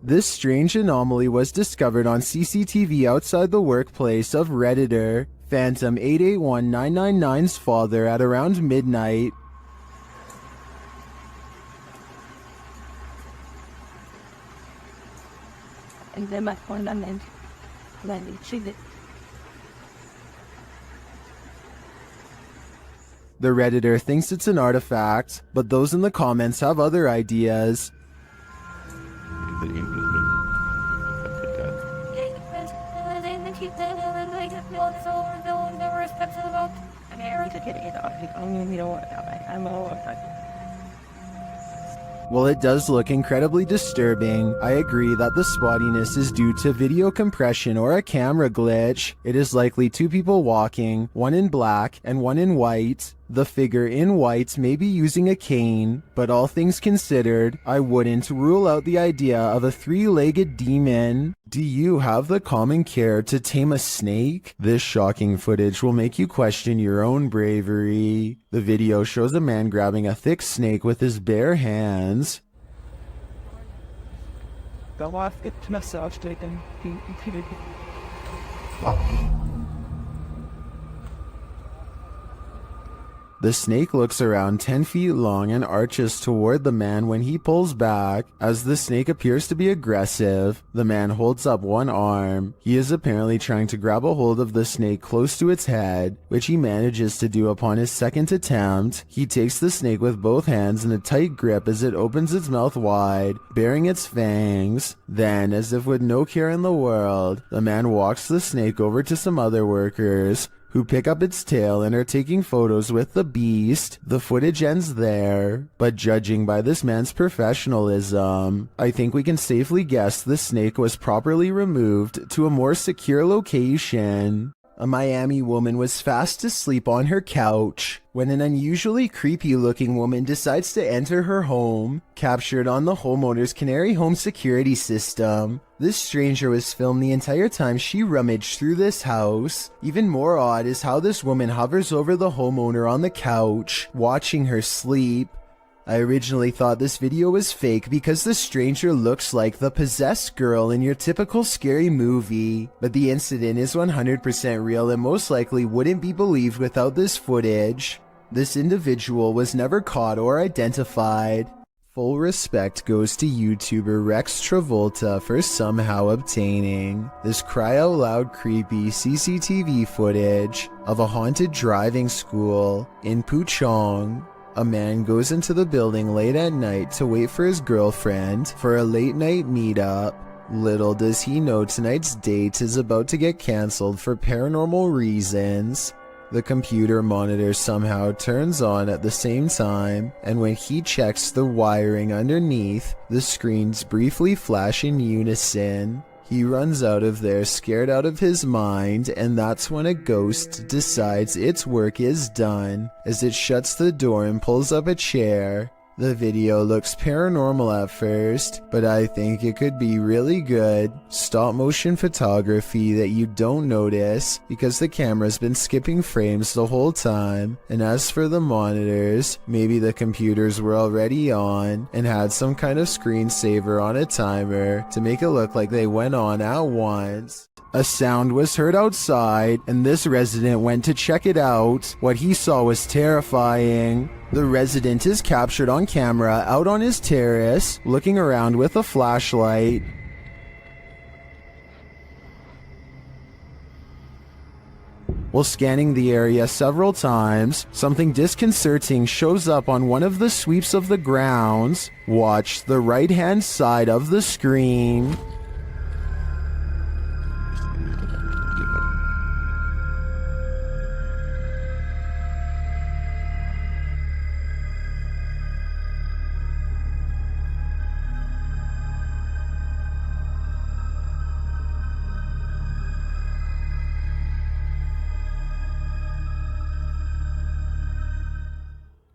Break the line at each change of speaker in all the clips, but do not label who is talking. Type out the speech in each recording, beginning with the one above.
This strange anomaly was discovered on CCTV outside the workplace of Redditor Phantom 881999's father at around midnight.
And then my phone and then she did.
The Redditor thinks it's an artifact, but those in the comments have other ideas. While it does look incredibly disturbing, I agree that the spottiness is due to video compression or a camera glitch. It is likely two people walking, one in black and one in white. The figure in white may be using a cane, but all things considered, I wouldn't rule out the idea of a three-legged demon. Do you have the common care to tame a snake? This shocking footage will make you question your own bravery. The video shows a man grabbing a thick snake with his bare hands. The snake looks around 10 feet long and arches toward the man when he pulls back. As the snake appears to be aggressive, the man holds up one arm. He is apparently trying to grab a hold of the snake close to its head, which he manages to do upon his second attempt. He takes the snake with both hands in a tight grip as it opens its mouth wide, baring its fangs. Then, as if with no care in the world, the man walks the snake over to some other workers, who pick up its tail and are taking photos with the beast. The footage ends there, but judging by this man's professionalism, I think we can safely guess the snake was properly removed to a more secure location. A Miami woman was fast asleep on her couch when an unusually creepy-looking woman decides to enter her home, captured on the homeowner's Canary home security system. This stranger was filmed the entire time she rummaged through this house. Even more odd is how this woman hovers over the homeowner on the couch, watching her sleep. I originally thought this video was fake because the stranger looks like the possessed girl in your typical scary movie, but the incident is 100% real and most likely wouldn't be believed without this footage. This individual was never caught or identified. Full respect goes to YouTuber Rex Travolta for somehow obtaining this cry-out-loud creepy CCTV footage of a haunted driving school in Puchong. A man goes into the building late at night to wait for his girlfriend for a late-night meetup. Little does he know tonight's date is about to get cancelled for paranormal reasons. The computer monitor somehow turns on at the same time, and when he checks the wiring underneath, the screens briefly flash in unison. He runs out of there scared out of his mind, and that's when a ghost decides its work is done as it shuts the door and pulls up a chair. The video looks paranormal at first, but I think it could be really good stop motion photography that you don't notice because the camera's been skipping frames the whole time. And as for the monitors, maybe the computers were already on and had some kind of screensaver on a timer to make it look like they went on at once. A sound was heard outside, and this resident went to check it out. What he saw was terrifying. The resident is captured on camera out on his terrace, looking around with a flashlight. While scanning the area several times, something disconcerting shows up on one of the sweeps of the grounds. Watch the right-hand side of the screen.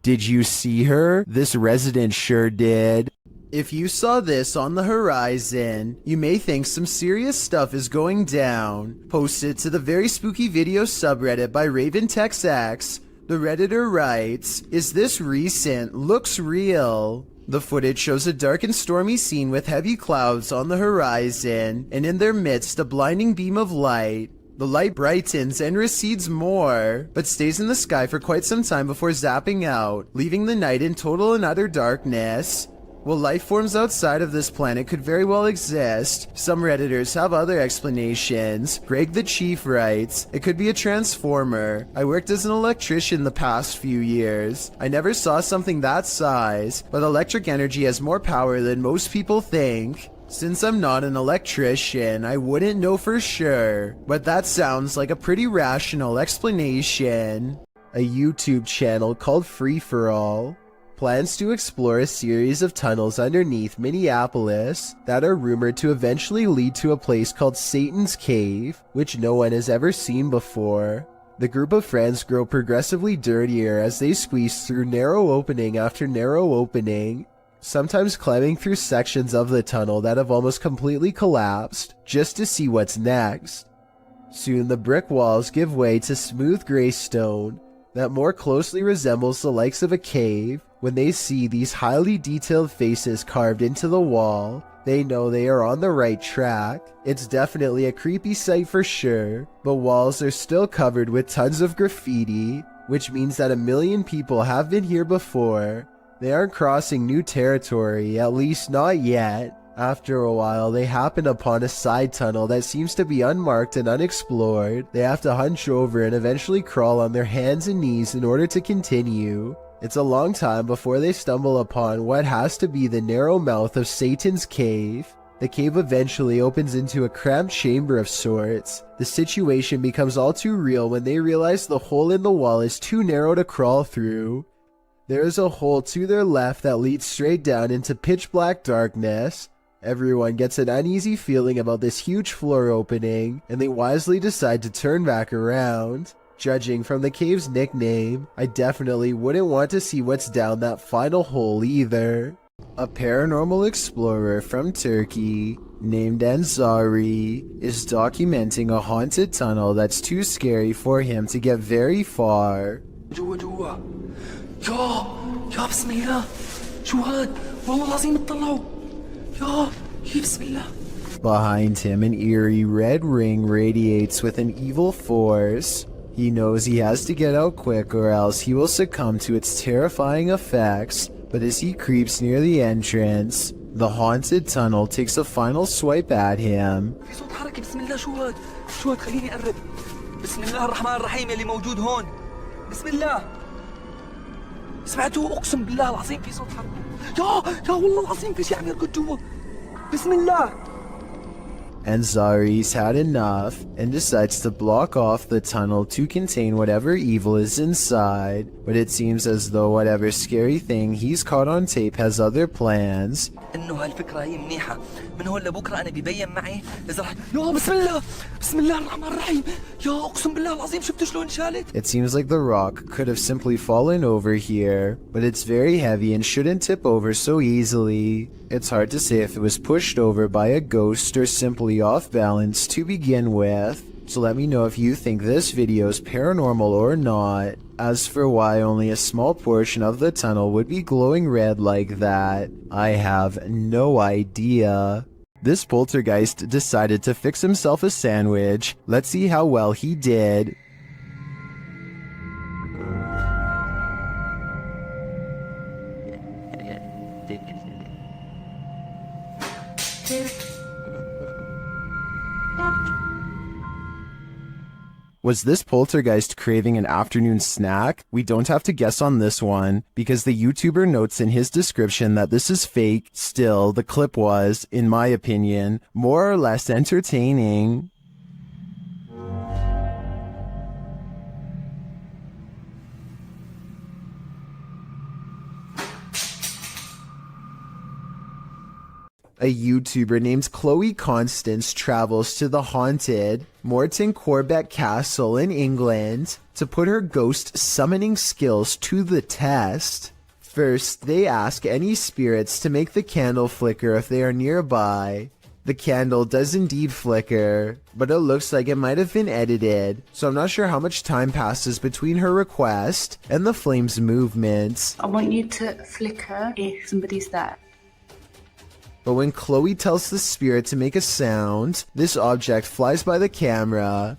Did you see her? This resident sure did. If you saw this on the horizon, you may think some serious stuff is going down. Posted to the Very Spooky Video subreddit by RavenTexX, the Redditor writes, "Is this recent? Looks real." The footage shows a dark and stormy scene with heavy clouds on the horizon, and in their midst a blinding beam of light. The light brightens and recedes more, but stays in the sky for quite some time before zapping out, leaving the night in total and utter darkness. While life forms outside of this planet could very well exist, some Redditors have other explanations. Greg the Chief writes, "It could be a transformer. I worked as an electrician the past few years. I never saw something that size, but electric energy has more power than most people think. Since I'm not an electrician, I wouldn't know for sure, but that sounds like a pretty rational explanation." A YouTube channel called Free For All plans to explore a series of tunnels underneath Minneapolis that are rumored to eventually lead to a place called Satan's Cave, which no one has ever seen before. The group of friends grow progressively dirtier as they squeeze through narrow opening after narrow opening, sometimes climbing through sections of the tunnel that have almost completely collapsed just to see what's next. Soon the brick walls give way to smooth gray stone that more closely resembles the likes of a cave. When they see these highly detailed faces carved into the wall, they know they are on the right track. It's definitely a creepy sight for sure, but walls are still covered with tons of graffiti, which means that a million people have been here before. They aren't crossing new territory, at least not yet. After a while, they happen upon a side tunnel that seems to be unmarked and unexplored. They have to hunch over and eventually crawl on their hands and knees in order to continue. It's a long time before they stumble upon what has to be the narrow mouth of Satan's Cave. The cave eventually opens into a cramped chamber of sorts. The situation becomes all too real when they realize the hole in the wall is too narrow to crawl through. There is a hole to their left that leads straight down into pitch black darkness. Everyone gets an uneasy feeling about this huge floor opening, and they wisely decide to turn back around. Judging from the cave's nickname, I definitely wouldn't want to see what's down that final hole either. A paranormal explorer from Turkey named Ansari is documenting a haunted tunnel that's too scary for him to get very far.
جوا جوا يا بسم الله شو هاد والله العظيم اطلعوا يا بسم الله.
Behind him, an eerie red ring radiates with an evil force. He knows he has to get out quick or else he will succumb to its terrifying effects, but as he creeps near the entrance, the haunted tunnel takes a final swipe at him.
في صوت حركة بسم الله شو هاد خليني أقرب بسم الله الرحمن الرحيم اللي موجود هون بسم الله سمعتوا أقسم بالله العظيم في صوت حركة يا والله العظيم في شيء عم يركض جوا بسم الله.
Ansari's had enough and decides to block off the tunnel to contain whatever evil is inside, but it seems as though whatever scary thing he's caught on tape has other plans.
إنه هالفكرة هي منيحة من هون لبكرة أنا بيبين معي إذا رح يا بسم الله الرحمن الرحيم يا أقسم بالله العظيم شفتوا شلون شالت.
It seems like the rock could have simply fallen over here, but it's very heavy and shouldn't tip over so easily. It's hard to say if it was pushed over by a ghost or simply off balance to begin with. So let me know if you think this video is paranormal or not. As for why only a small portion of the tunnel would be glowing red like that, I have no idea. This poltergeist decided to fix himself a sandwich. Let's see how well he did. Was this poltergeist craving an afternoon snack? We don't have to guess on this one, because the YouTuber notes in his description that this is fake. Still, the clip was, in my opinion, more or less entertaining. A YouTuber named Chloe Constance travels to the haunted Morton Corbett Castle in England to put her ghost summoning skills to the test. First, they ask any spirits to make the candle flicker if they are nearby. The candle does indeed flicker, but it looks like it might have been edited, so I'm not sure how much time passes between her request and the flame's movements.
I want you to flicker if somebody's there.
But when Chloe tells the spirit to make a sound, this object flies by the camera.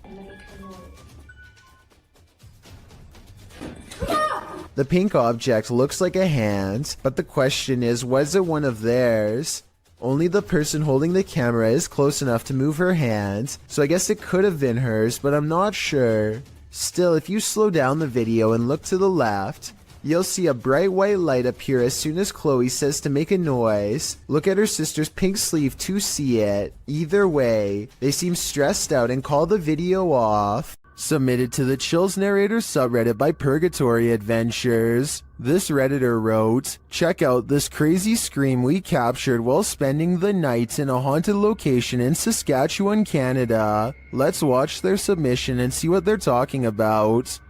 The pink object looks like a hand, but the question is, was it one of theirs? Only the person holding the camera is close enough to move her hand, so I guess it could have been hers, but I'm not sure. Still, if you slow down the video and look to the left, you'll see a bright white light appear as soon as Chloe says to make a noise. Look at her sister's pink sleeve to see it. Either way, they seem stressed out and call the video off. Submitted to the Chills Narrator subreddit by Purgatory Adventures. This redditor wrote, "Check out this crazy scream we captured while spending the night in a haunted location in Saskatchewan, Canada." Let's watch their submission and see what they're talking about.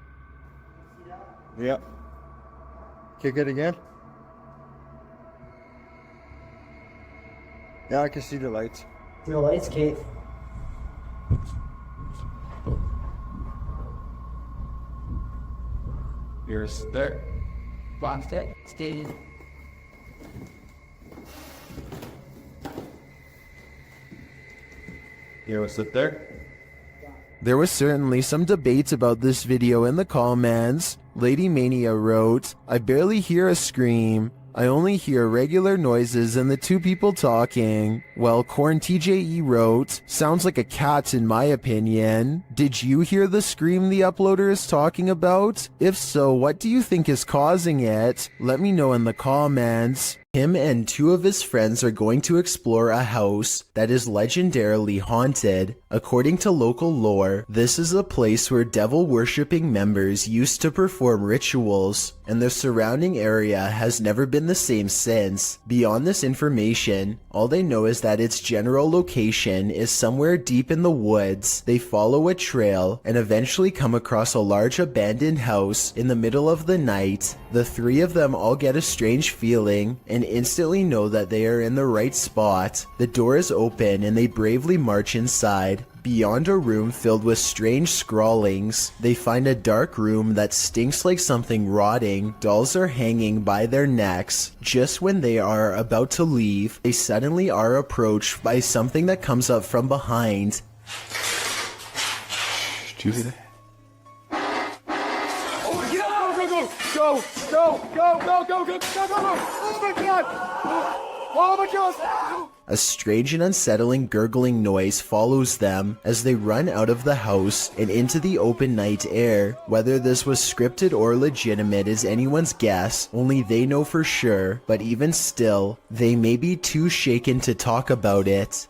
Yep. Kick it again. Yeah, I can see the lights.
No lights, Kate.
You're there.
Lost it. Stayed.
You sit there.
There was certainly some debate about this video in the comments. Lady Mania wrote, "I barely hear a scream. I only hear regular noises and the two people talking." Well, Corn TJE wrote, "Sounds like a cat in my opinion. Did you hear the scream the uploader is talking about? If so, what do you think is causing it? Let me know in the comments." Him and two of his friends are going to explore a house that is legendarily haunted. According to local lore, this is a place where devil-worshipping members used to perform rituals, and the surrounding area has never been the same since. Beyond this information, all they know is that its general location is somewhere deep in the woods. They follow a trail and eventually come across a large abandoned house in the middle of the night. The three of them all get a strange feeling and instantly know that they are in the right spot. The door is open and they bravely march inside. Beyond a room filled with strange scrawlings, they find a dark room that stinks like something rotting. Dolls are hanging by their necks. Just when they are about to leave, they suddenly are approached by something that comes up from behind.
Do you hear that? Go! Go! Go! Go! Go! Go! Go! Go! Go! Oh my God! Oh my God!
A strange and unsettling gurgling noise follows them as they run out of the house and into the open night air. Whether this was scripted or legitimate is anyone's guess, only they know for sure, but even still, they may be too shaken to talk about it.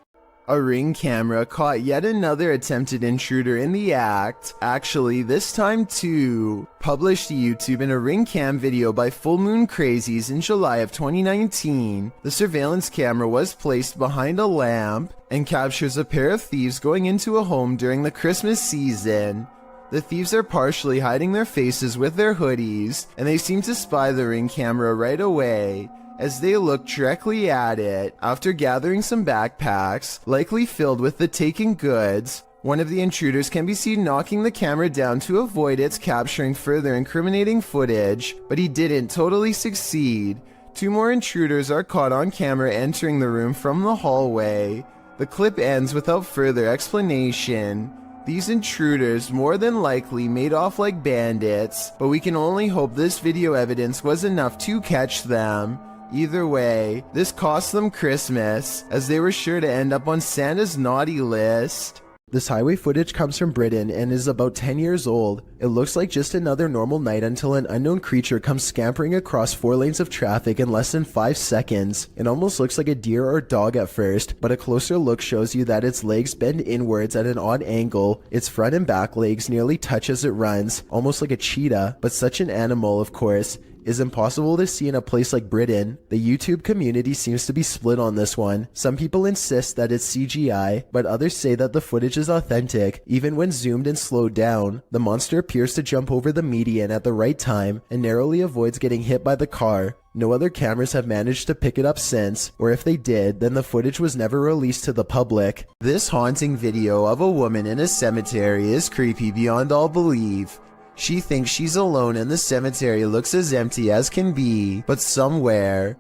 A Ring camera caught yet another attempted intruder in the act, actually this time too. Published to YouTube in a Ring cam video by Full Moon Crazies in July of 2019, the surveillance camera was placed behind a lamp and captures a pair of thieves going into a home during the Christmas season. The thieves are partially hiding their faces with their hoodies, and they seem to spy the Ring camera right away, as they look directly at it. After gathering some backpacks, likely filled with the taken goods, one of the intruders can be seen knocking the camera down to avoid its capturing further incriminating footage, but he didn't totally succeed. Two more intruders are caught on camera entering the room from the hallway. The clip ends without further explanation. These intruders more than likely made off like bandits, but we can only hope this video evidence was enough to catch them. Either way, this cost them Christmas, as they were sure to end up on Santa's naughty list. This highway footage comes from Britain and is about 10 years old. It looks like just another normal night until an unknown creature comes scampering across 4 lanes of traffic in less than 5 seconds. It almost looks like a deer or dog at first, but a closer look shows you that its legs bend inwards at an odd angle. Its front and back legs nearly touch as it runs, almost like a cheetah, but such an animal, of course, is impossible to see in a place like Britain. The YouTube community seems to be split on this one. Some people insist that it's CGI, but others say that the footage is authentic. Even when zoomed and slowed down, the monster appears to jump over the median at the right time and narrowly avoids getting hit by the car. No other cameras have managed to pick it up since, or if they did, then the footage was never released to the public. This haunting video of a woman in a cemetery is creepy beyond all belief. She thinks she's alone and the cemetery looks as empty as can be, but somewhere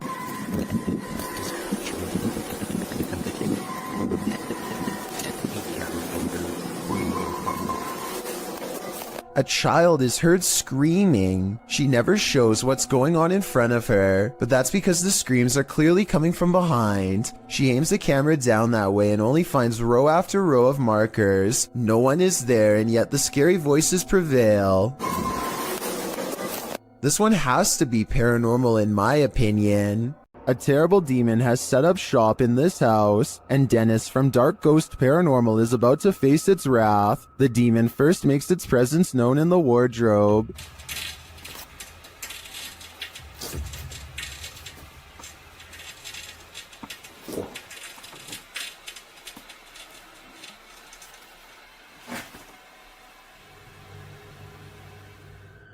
a child is heard screaming. She never shows what's going on in front of her, but that's because the screams are clearly coming from behind. She aims the camera down that way and only finds row after row of markers. No one is there, and yet the scary voices prevail. This one has to be paranormal in my opinion. A terrible demon has set up shop in this house, and Dennis from Dark Ghost Paranormal is about to face its wrath. The demon first makes its presence known in the wardrobe.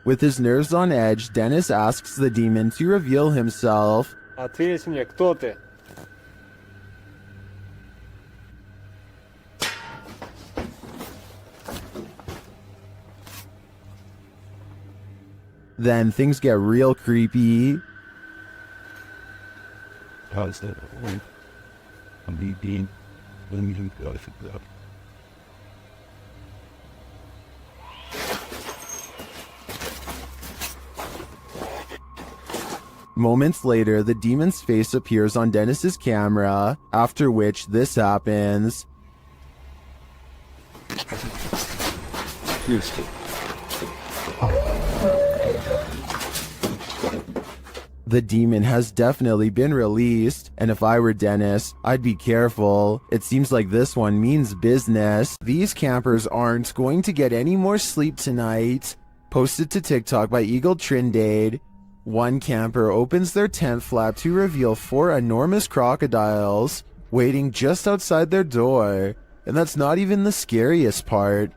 With his nerves on edge, Dennis asks the demon to reveal himself.
Ответь мне, кто ты?
Then things get real creepy.
How's that? I'm being when you go for that.
Moments later, the demon's face appears on Dennis's camera, after which this happens. The demon has definitely been released, and if I were Dennis, I'd be careful. It seems like this one means business. These campers aren't going to get any more sleep tonight. Posted to TikTok by Eagle Trindade. One camper opens their tent flap to reveal 4 enormous crocodiles waiting just outside their door. And that's not even the scariest part.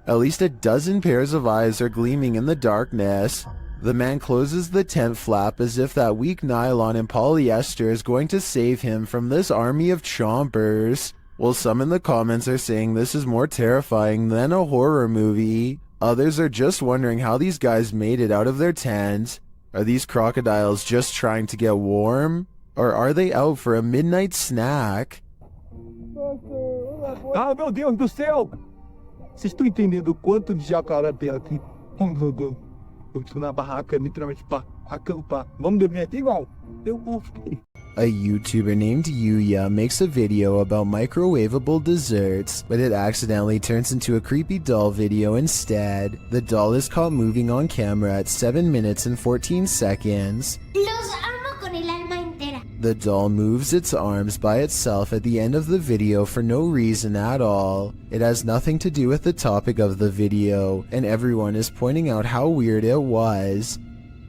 At least a dozen pairs of eyes are gleaming in the darkness. The man closes the tent flap as if that weak nylon and polyester is going to save him from this army of chompers. While some in the comments are saying this is more terrifying than a horror movie, others are just wondering how these guys made it out of their tent. Are these crocodiles just trying to get warm? Or are they out for a midnight snack?
Ah, meu Deus do céu! Vocês estão entendendo o quanto de jacaré tem aqui? Eu tô na barraca, literalmente pra acampar. Vamos dormir aqui igual? Eu vou.
A YouTuber named Yuya makes a video about microwavable desserts, but it accidentally turns into a creepy doll video instead. The doll is caught moving on camera at 7 minutes and 14 seconds.
Los amo con el alma entera.
The doll moves its arms by itself at the end of the video for no reason at all. It has nothing to do with the topic of the video, and everyone is pointing out how weird it was.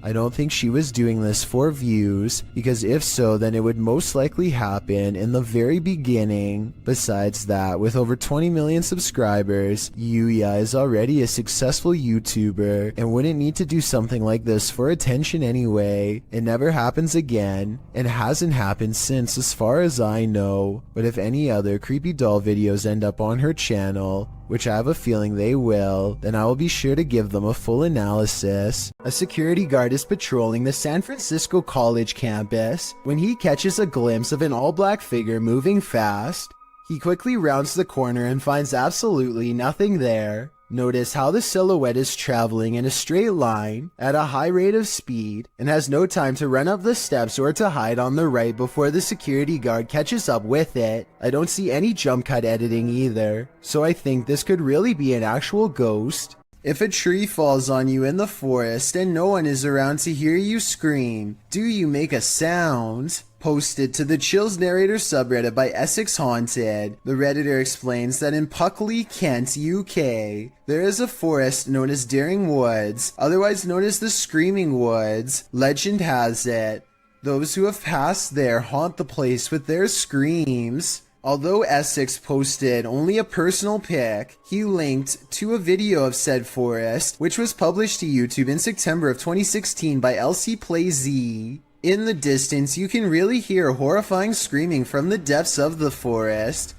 I don't think she was doing this for views, because if so, then it would most likely happen in the very beginning. Besides that, with over 20 million subscribers, Yuya is already a successful YouTuber and wouldn't need to do something like this for attention anyway. It never happens again, and hasn't happened since as far as I know. But if any other creepy doll videos end up on her channel, which I have a feeling they will, then I will be sure to give them a full analysis. A security guard is patrolling the San Francisco College campus when he catches a glimpse of an all-black figure moving fast. He quickly rounds the corner and finds absolutely nothing there. Notice how the silhouette is traveling in a straight line at a high rate of speed and has no time to run up the steps or to hide on the right before the security guard catches up with it. I don't see any jump cut editing either, so I think this could really be an actual ghost. If a tree falls on you in the forest and no one is around to hear you scream, do you make a sound? Posted to the Chills Narrator subreddit by Essex Haunted, the Redditor explains that in Puckley, Kent, UK, there is a forest known as Daring Woods, otherwise known as the Screaming Woods. Legend has it, those who have passed there haunt the place with their screams. Although Essex posted only a personal pic, he linked to a video of said forest, which was published to YouTube in September of 2016 by LC Play Z. In the distance, you can really hear horrifying screaming from the depths of the forest.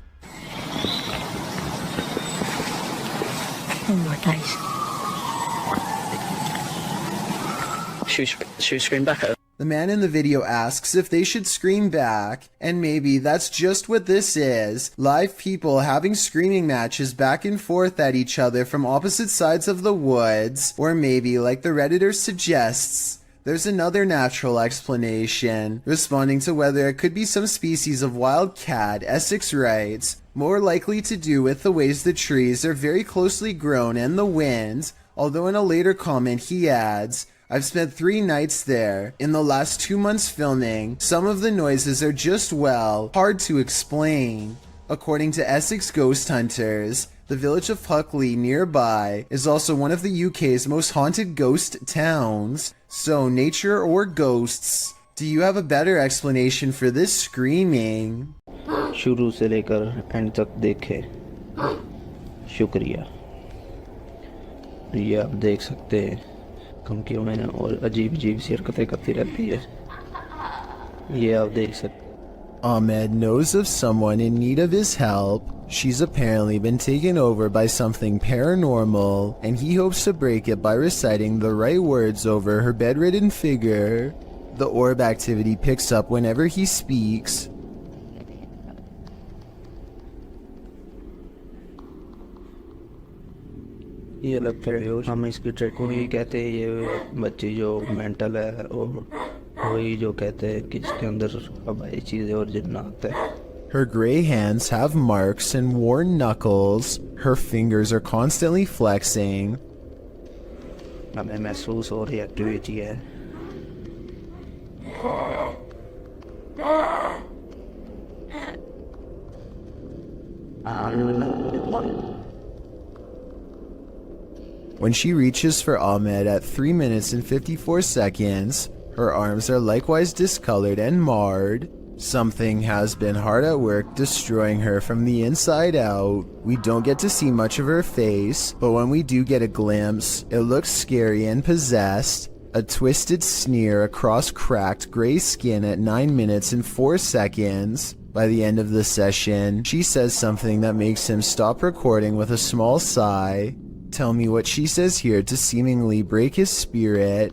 Oh my gosh.
Should we scream back at her?
The man in the video asks if they should scream back, and maybe that's just what this is. Live people having screaming matches back and forth at each other from opposite sides of the woods. Or maybe, like the Redditor suggests, there's another natural explanation. Responding to whether it could be some species of wild cat, Essex writes, more likely to do with the ways the trees are very closely grown and the wind, although in a later comment he adds, I've spent 3 nights there. In the last 2 months filming, some of the noises are just, well, hard to explain. According to Essex Ghost Hunters, the village of Puckley nearby is also one of the UK's most haunted ghost towns. So, nature or ghosts, do you have a better explanation for this screaming?
शुरू से लेकर and तक देखे शुक्रिया। ये आप देख सकते हैं धमकियों में और अजीब सी हरकतें करती रहती है, ये आप देख सकते।
Ahmed knows of someone in need of his help. She's apparently been taken over by something paranormal, and he hopes to break it by reciting the right words over her bedridden figure. The orb activity picks up whenever he speaks.
ये लगता है हम इसकी track को ही कहते हैं, ये बच्ची जो मेंटल है और वही जो कहते हैं कि इसके अंदर हवाई चीज़ें और जिन्नात है।
Her gray hands have marks and worn knuckles. Her fingers are constantly flexing.
हमें महसूस हो रही एक्टिविटी है।
When she reaches for Ahmed at 3 minutes and 54 seconds, her arms are likewise discolored and marred. Something has been hard at work destroying her from the inside out. We don't get to see much of her face, but when we do get a glimpse, it looks scary and possessed. A twisted sneer across cracked gray skin at 9 minutes and 4 seconds. By the end of the session, she says something that makes him stop recording with a small sigh. Tell me what she says here to seemingly break his spirit.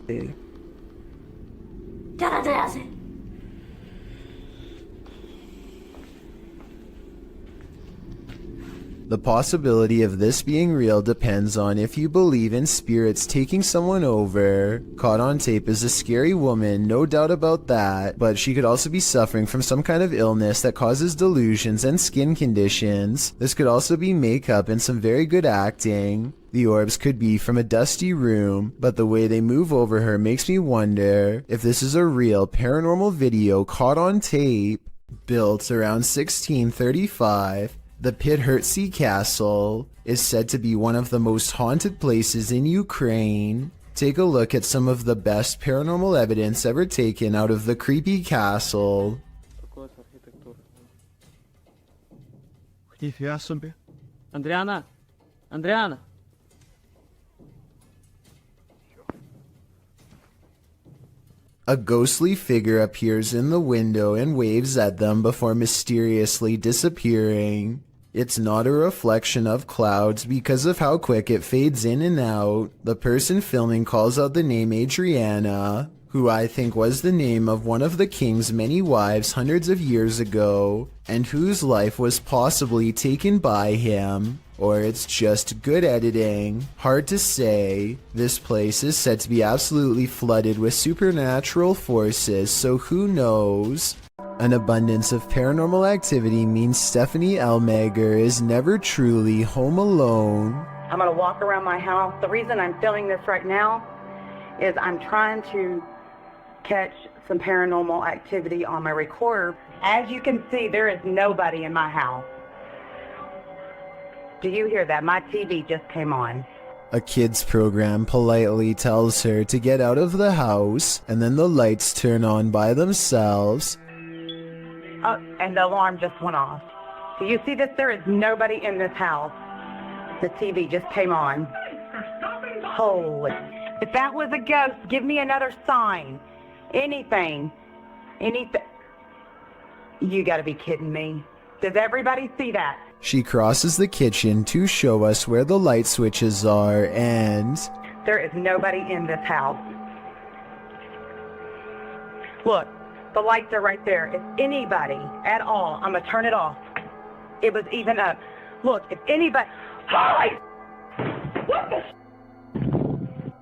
The possibility of this being real depends on if you believe in spirits taking someone over. Caught on tape is a scary woman, no doubt about that, but she could also be suffering from some kind of illness that causes delusions and skin conditions. This could also be makeup and some very good acting. The orbs could be from a dusty room, but the way they move over her makes me wonder if this is a real paranormal video caught on tape. Built around 1635, the Podhortsi Castle is said to be one of the most haunted places in Ukraine. Take a look at some of the best paranormal evidence ever taken out of the creepy castle.
Andriana.
A ghostly figure appears in the window and waves at them before mysteriously disappearing. It's not a reflection of clouds because of how quick it fades in and out. The person filming calls out the name Adriana, who I think was the name of one of the king's many wives hundreds of years ago, and whose life was possibly taken by him. Or it's just good editing. Hard to say. This place is said to be absolutely flooded with supernatural forces, so who knows? An abundance of paranormal activity means Stephanie Elmager is never truly home alone.
I'm going to walk around my house. The reason I'm filming this right now is I'm trying to catch some paranormal activity on my recorder. As you can see, there is nobody in my house. Do you hear that? My TV just came on.
A kids program politely tells her to get out of the house, and then the lights turn on by themselves.
Oh, and the alarm just went off. Do you see this? There is nobody in this house. The TV just came on. Holy. If that was a ghost, give me another sign. Anything. Anything. You gotta be kidding me. Does everybody see that?
She crosses the kitchen to show us where the light switches are, and
There is nobody in this house. Look, the lights are right there. If anybody at all, I'm gonna turn it off. It was even up. Look, if anybody... Holy! What the...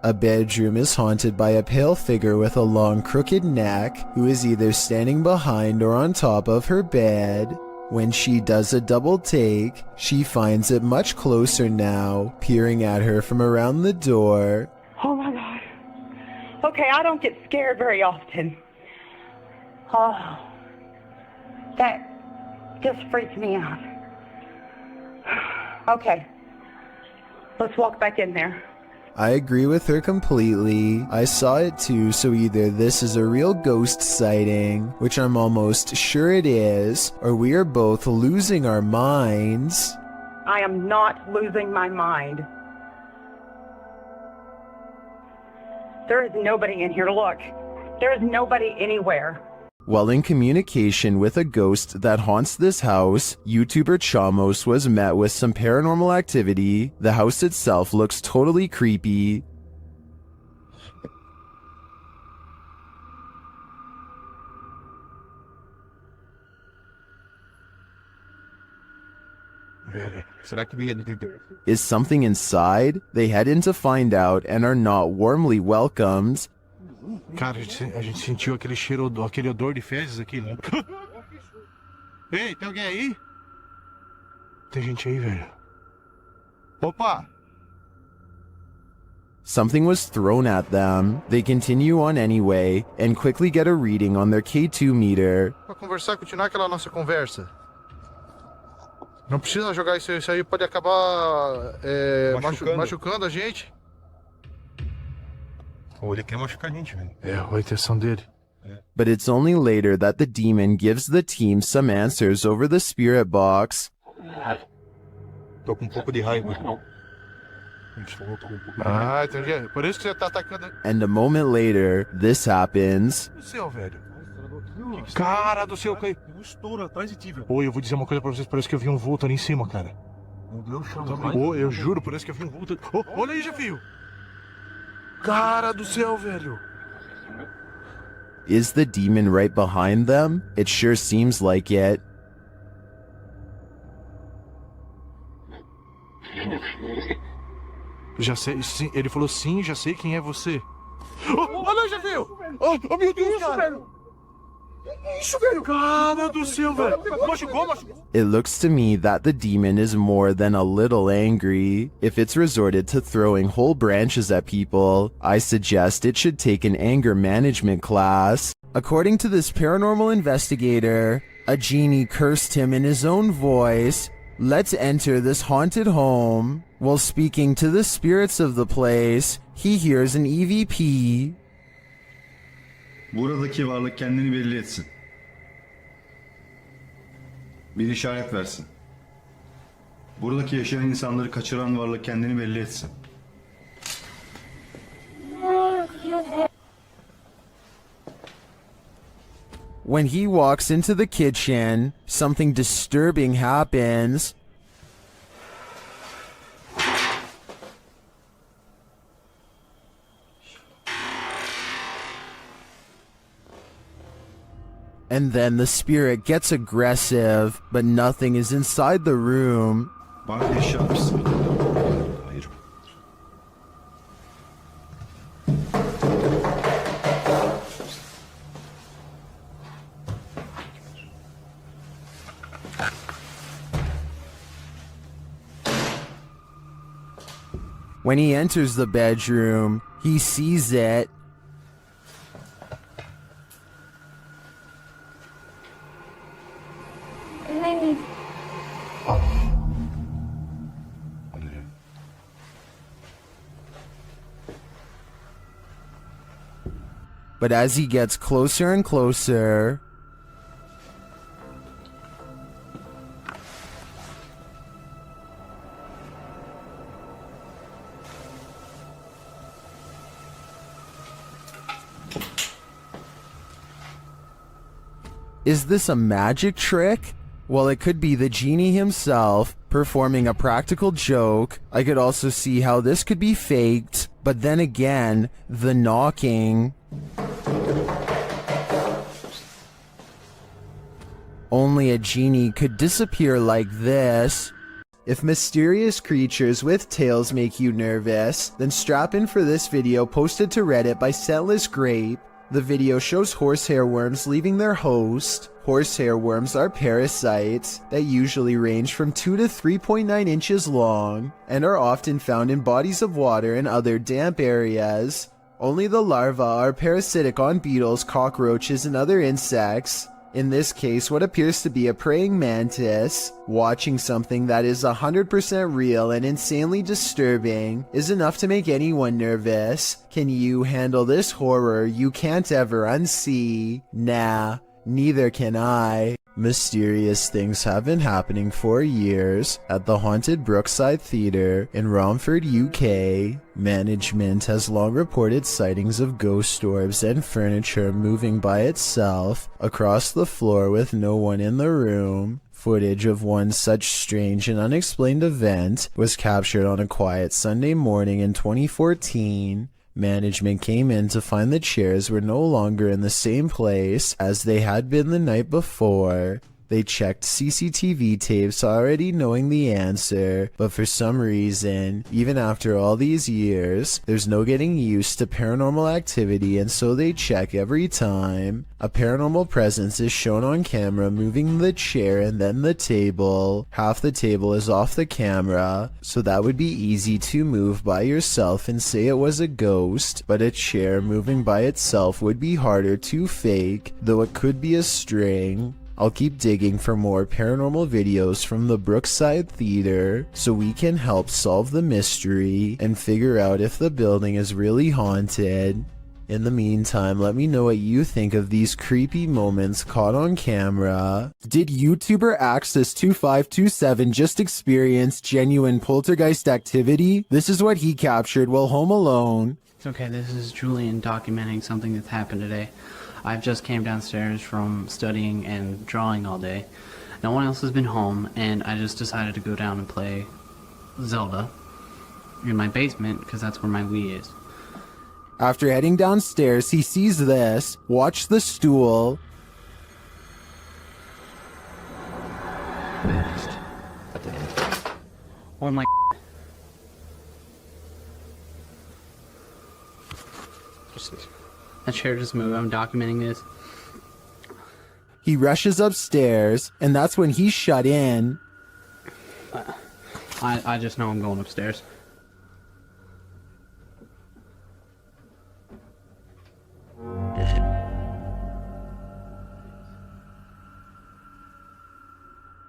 a bedroom is haunted by a pale figure with a long crooked neck who is either standing behind or on top of her bed. When she does a double take, she finds it much closer now, peering at her from around the door.
Oh my God. Okay, I don't get scared very often. Oh, that just freaked me out. Okay, let's walk back in there.
I agree with her completely. I saw it too, so either this is a real ghost sighting, which I'm almost sure it is, or we are both losing our minds.
I am not losing my mind. There is nobody in here. Look, there is nobody anywhere.
While in communication with a ghost that haunts this house, YouTuber Chamos was met with some paranormal activity. The house itself looks totally creepy.
Será que veio dentro?
Is something inside? They head in to find out and are not warmly welcomed.
Cara, a gente sentiu aquele cheiro, aquele odor de fezes aqui, né? Ei, tem alguém aí? Tem gente aí, velho. Opa!
Something was thrown at them. They continue on anyway and quickly get a reading on their K2 meter.
Pra conversar, continuar aquela nossa conversa. Não precisa jogar isso aí pode acabar machucando a gente. Ou ele quer machucar a gente, velho. É, a intenção dele.
But it's only later that the demon gives the team some answers over the spirit box.
Tô com um pouco de raiva. Ah, entendi. Por isso que você tá atacando.
And a moment later, this happens.
Do céu, velho. Cara do céu, tem um estouro atrás de ti, velho. Oi, eu vou dizer uma coisa pra vocês, parece que eu vi um vulto ali em cima, cara. Meu Deus, eu juro, parece que eu vi um vulto. Oh, olha aí, Jefio. Cara do céu, velho.
Is the demon right behind them? It sure seems like it.
Já sei, sim, ele falou sim, já sei quem é você. Oh, olha aí, Jefio. Oh, meu Deus, cara. Velho. Isso, velho. Cara do céu, velho. Machucou.
It looks to me that the demon is more than a little angry. If it's resorted to throwing whole branches at people, I suggest it should take an anger management class. According to this paranormal investigator, a genie cursed him in his own voice. Let's enter this haunted home. While speaking to the spirits of the place, he hears an EVP.
Buradaki varlık kendini belli etsin. Bir işaret versin. Buradaki yaşayan insanları kaçıran varlık kendini belli etsin.
When he walks into the kitchen, something disturbing happens. And then the spirit gets aggressive, but nothing is inside the room.
Bana bir işaret versin. Hayır.
When he enters the bedroom, he sees it. But as he gets closer and closer, is this a magic trick? Well, it could be the genie himself performing a practical joke. I could also see how this could be faked, but then again, the knocking. Only a genie could disappear like this. If mysterious creatures with tails make you nervous, then strap in for this video posted to Reddit by Scentless Grape. The video shows horsehair worms leaving their host. Horsehair worms are parasites that usually range from 2 to 3.9 inches long and are often found in bodies of water and other damp areas. Only the larvae are parasitic on beetles, cockroaches, and other insects. In this case, what appears to be a praying mantis. Watching something that is 100% real and insanely disturbing is enough to make anyone nervous. Can you handle this horror you can't ever unsee? Nah, neither can I. Mysterious things have been happening for years at the haunted Brookside Theatre in Romford, UK. Management has long reported sightings of ghost orbs and furniture moving by itself across the floor with no one in the room. Footage of one such strange and unexplained event was captured on a quiet Sunday morning in 2014. Management came in to find the chairs were no longer in the same place as they had been the night before. They checked CCTV tapes already knowing the answer, but for some reason, even after all these years, there's no getting used to paranormal activity, and so they check every time. A paranormal presence is shown on camera moving the chair and then the table. Half the table is off the camera, so that would be easy to move by yourself and say it was a ghost, but a chair moving by itself would be harder to fake, though it could be a string. I'll keep digging for more paranormal videos from the Brookside Theatre so we can help solve the mystery and figure out if the building is really haunted. In the meantime, let me know what you think of these creepy moments caught on camera. Did YouTuber Axis2527 just experience genuine poltergeist activity? This is what he captured while home alone.
Okay, this is Julian documenting something that's happened today. I've just came downstairs from studying and drawing all day. No one else has been home, and I just decided to go down and play Zelda in my basement, because that's where my Wii is.
After heading downstairs, he sees this. Watch the stool.
Oh my... That chair just moved. I'm documenting this.
He rushes upstairs, and that's when he's shut in.
I just know I'm going upstairs.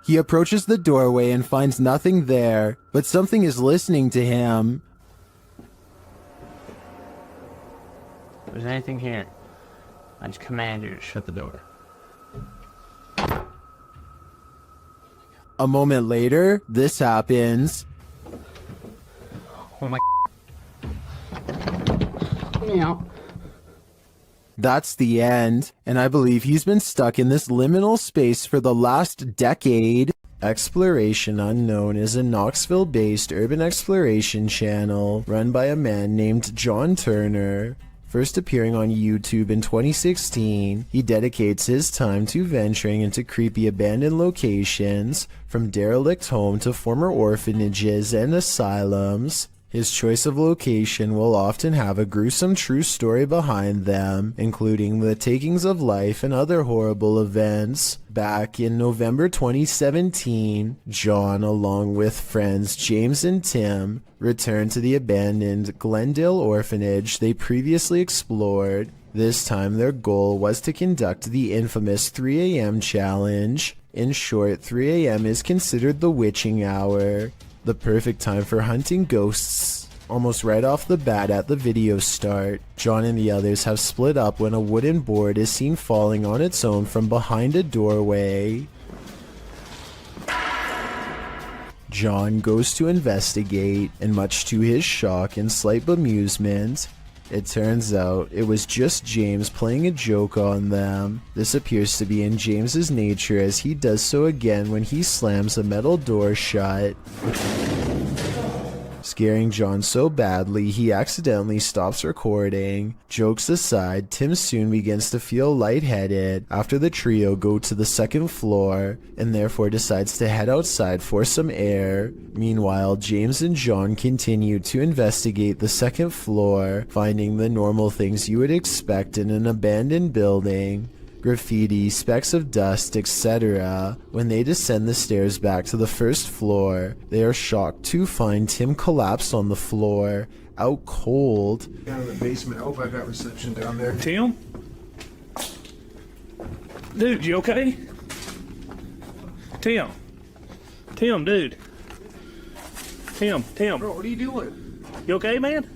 He approaches the doorway and finds nothing there, but something is listening to him.
If there's anything here, I just command you to shut the door.
A moment later, this happens.
Oh my... Meow.
That's the end, and I believe he's been stuck in this liminal space for the last decade. Exploration Unknown is a Knoxville-based urban exploration channel run by a man named John Turner. First appearing on YouTube in 2016, he dedicates his time to venturing into creepy abandoned locations, from derelict home to former orphanages and asylums. His choice of location will often have a gruesome true story behind them, including the takings of life and other horrible events. Back in November 2017, John, along with friends James and Tim, returned to the abandoned Glendale orphanage they previously explored. This time their goal was to conduct the infamous 3 a.m. challenge. In short, 3 a.m. is considered the witching hour, the perfect time for hunting ghosts. Almost right off the bat at the video start, John and the others have split up when a wooden board is seen falling on its own from behind a doorway. John goes to investigate, and much to his shock and slight bemusement, it turns out it was just James playing a joke on them. This appears to be in James's nature, as he does so again when he slams a metal door shut, scaring John so badly he accidentally stops recording. Jokes aside, Tim soon begins to feel lightheaded after the trio go to the second floor and therefore decides to head outside for some air. Meanwhile, James and John continue to investigate the second floor, finding the normal things you would expect in an abandoned building: graffiti, specks of dust, etc. When they descend the stairs back to the first floor, they are shocked to find Tim collapsed on the floor, out cold.
Down in the basement. I hope I got reception down there.
Tim? Dude, you okay? Tim, dude. Tim.
Bro, what are you doing?
You okay, man?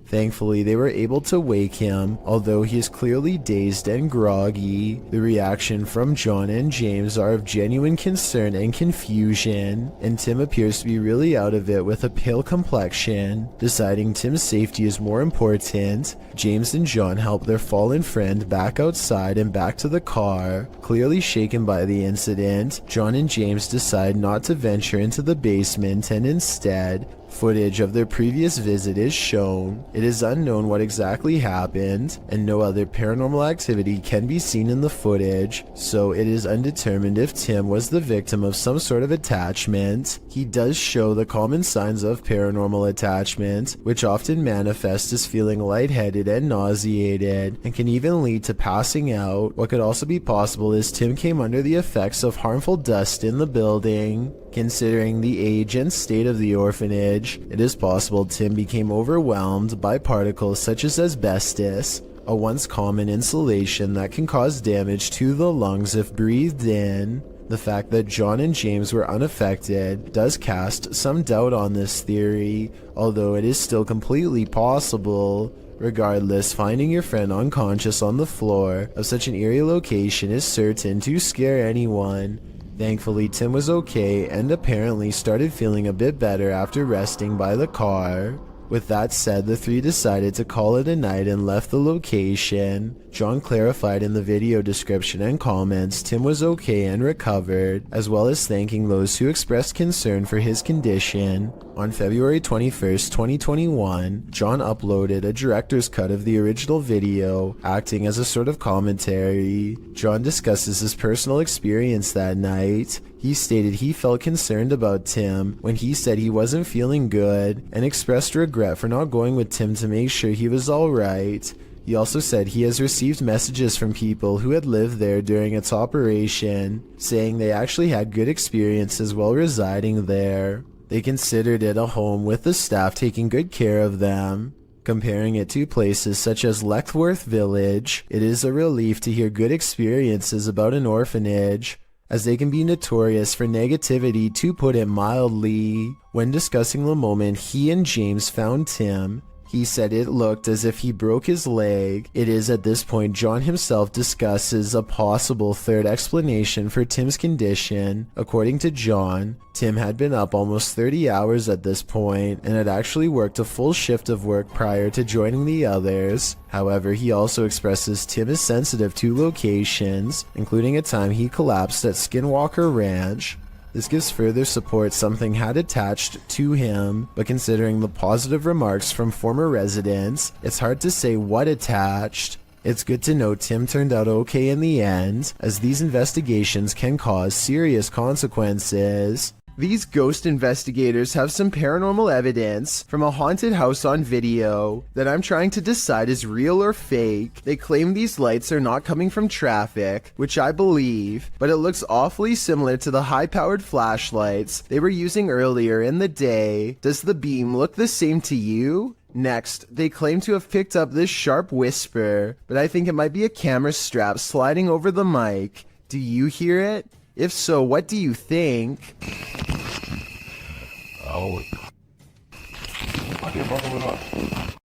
Thankfully, they were able to wake him, although he is clearly dazed and groggy. The reaction from John and James are of genuine concern and confusion, and Tim appears to be really out of it with a pale complexion. Deciding Tim's safety is more important, James and John help their fallen friend back outside and back to the car. Clearly shaken by the incident, John and James decide not to venture into the basement, and instead, footage of their previous visit is shown. It is unknown what exactly happened, and no other paranormal activity can be seen in the footage, so it is undetermined if Tim was the victim of some sort of attachment. He does show the common signs of paranormal attachment, which often manifest as feeling lightheaded and nauseated, and can even lead to passing out. What could also be possible is Tim came under the effects of harmful dust in the building. Considering the age and state of the orphanage, it is possible Tim became overwhelmed by particles such as asbestos, a once common insulation that can cause damage to the lungs if breathed in. The fact that John and James were unaffected does cast some doubt on this theory, although it is still completely possible. Regardless, finding your friend unconscious on the floor of such an eerie location is certain to scare anyone. Thankfully, Tim was okay and apparently started feeling a bit better after resting by the car. With that said, the three decided to call it a night and left the location. John clarified in the video description and comments Tim was okay and recovered, as well as thanking those who expressed concern for his condition. On February 21st, 2021, John uploaded a director's cut of the original video, acting as a sort of commentary. John discusses his personal experience that night. He stated he felt concerned about Tim when he said he wasn't feeling good, and expressed regret for not going with Tim to make sure he was alright. He also said he has received messages from people who had lived there during its operation, saying they actually had good experiences while residing there. They considered it a home with the staff taking good care of them. Comparing it to places such as Leckworth Village, it is a relief to hear good experiences about an orphanage, as they can be notorious for negativity, to put it mildly. When discussing the moment he and James found Tim, he said it looked as if he broke his leg. It is at this point John himself discusses a possible third explanation for Tim's condition. According to John, Tim had been up almost 30 hours at this point and had actually worked a full shift of work prior to joining the others. However, he also expresses Tim is sensitive to locations, including a time he collapsed at Skinwalker Ranch. This gives further support something had attached to him, but considering the positive remarks from former residents, it's hard to say what attached. It's good to know Tim turned out okay in the end, as these investigations can cause serious consequences. These ghost investigators have some paranormal evidence from a haunted house on video that I'm trying to decide is real or fake. They claim these lights are not coming from traffic, which I believe, but it looks awfully similar to the high-powered flashlights they were using earlier in the day. Does the beam look the same to you? Next, they claim to have picked up this sharp whisper, but I think it might be a camera strap sliding over the mic. Do you hear it? If so, what do you think?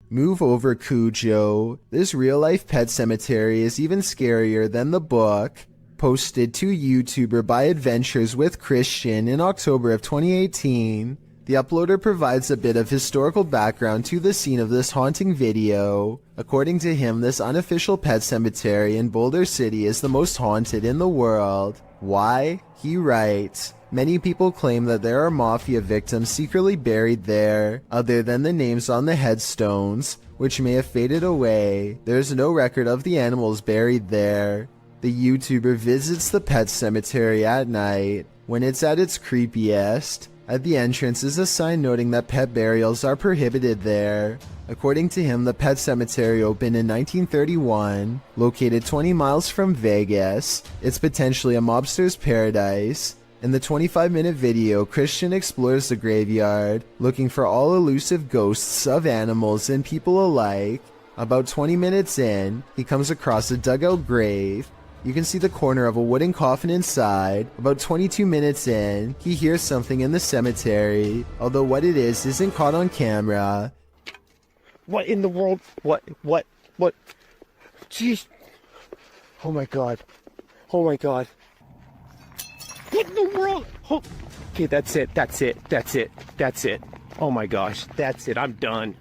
Move over, Cujo. This real-life pet cemetery is even scarier than the book. Posted to YouTuber by Adventures with Christian in October of 2018. The uploader provides a bit of historical background to the scene of this haunting video. According to him, this unofficial pet cemetery in Boulder City is the most haunted in the world. Why? He writes, many people claim that there are mafia victims secretly buried there, other than the names on the headstones, which may have faded away. There's no record of the animals buried there. The YouTuber visits the pet cemetery at night, when it's at its creepiest. At the entrance is a sign noting that pet burials are prohibited there. According to him, the pet cemetery opened in 1931, located 20 miles from Vegas. It's potentially a mobster's paradise. In the 25-minute video, Christian explores the graveyard, looking for all elusive ghosts of animals and people alike. About 20 minutes in, he comes across a dugout grave. You can see the corner of a wooden coffin inside. About 22 minutes in, he hears something in the cemetery, although what it is isn't caught on camera.
What in the world? What? Jeez. Oh my god. Oh my god. What in the world? Oh. Okay, that's it. Oh my gosh, that's it, I'm done.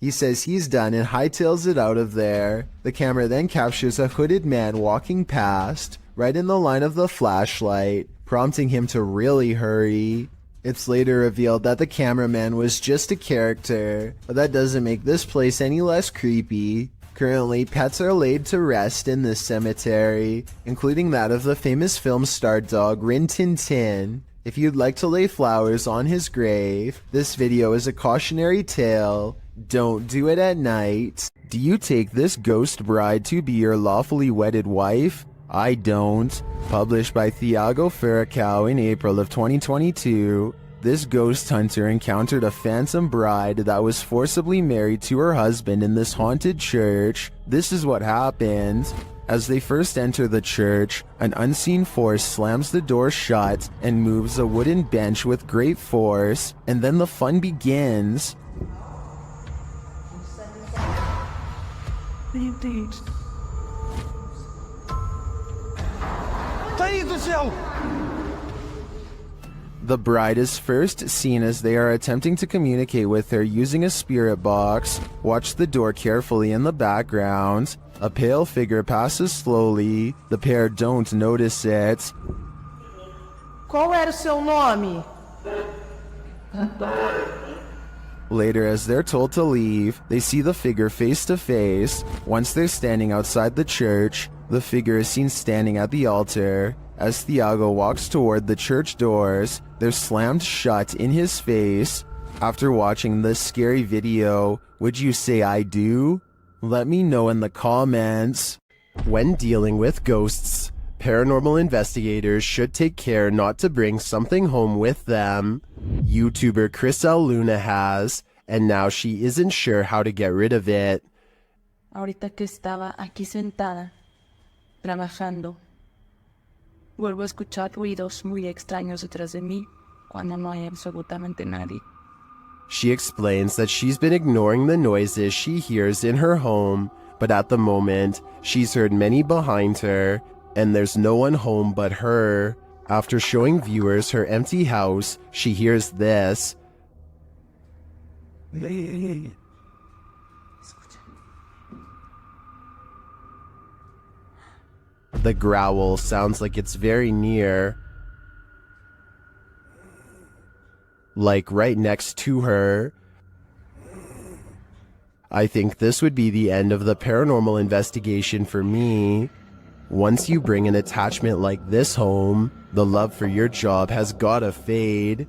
He says he's done and hightails it out of there. The camera then captures a hooded man walking past, right in the line of the flashlight, prompting him to really hurry. It's later revealed that the cameraman was just a character, but that doesn't make this place any less creepy. Currently, pets are laid to rest in this cemetery, including that of the famous film star dog Rin Tin Tin. If you'd like to lay flowers on his grave, this video is a cautionary tale. Don't do it at night. Do you take this ghost bride to be your lawfully wedded wife? I don't. Published by Thiago Ferracao in April of 2022. This ghost hunter encountered a phantom bride that was forcibly married to her husband in this haunted church. This is what happened. As they first enter the church, an unseen force slams the door shut and moves a wooden bench with great force, and then the fun begins. The bride is first seen as they are attempting to communicate with her using a spirit box. Watch the door carefully in the background. A pale figure passes slowly. The pair don't notice it.
Qual era o seu nome?
Later, as they're told to leave, they see the figure face to face. Once they're standing outside the church, the figure is seen standing at the altar. As Thiago walks toward the church doors, they're slammed shut in his face. After watching this scary video, would you say I do? Let me know in the comments. When dealing with ghosts, paranormal investigators should take care not to bring something home with them. YouTuber Chris Luna has, and now she isn't sure how to get rid of it.
Ahorita que estaba aquí sentada, trabajando, vuelvo a escuchar ruidos muy extraños detrás de mí cuando no hay absolutamente nadie.
She explains that she's been ignoring the noises she hears in her home, but at the moment, she's heard many behind her, and there's no one home but her. After showing viewers her empty house, she hears this. The growl sounds like it's very near. Like right next to her. I think this would be the end of the paranormal investigation for me. Once you bring an attachment like this home, the love for your job has gotta fade.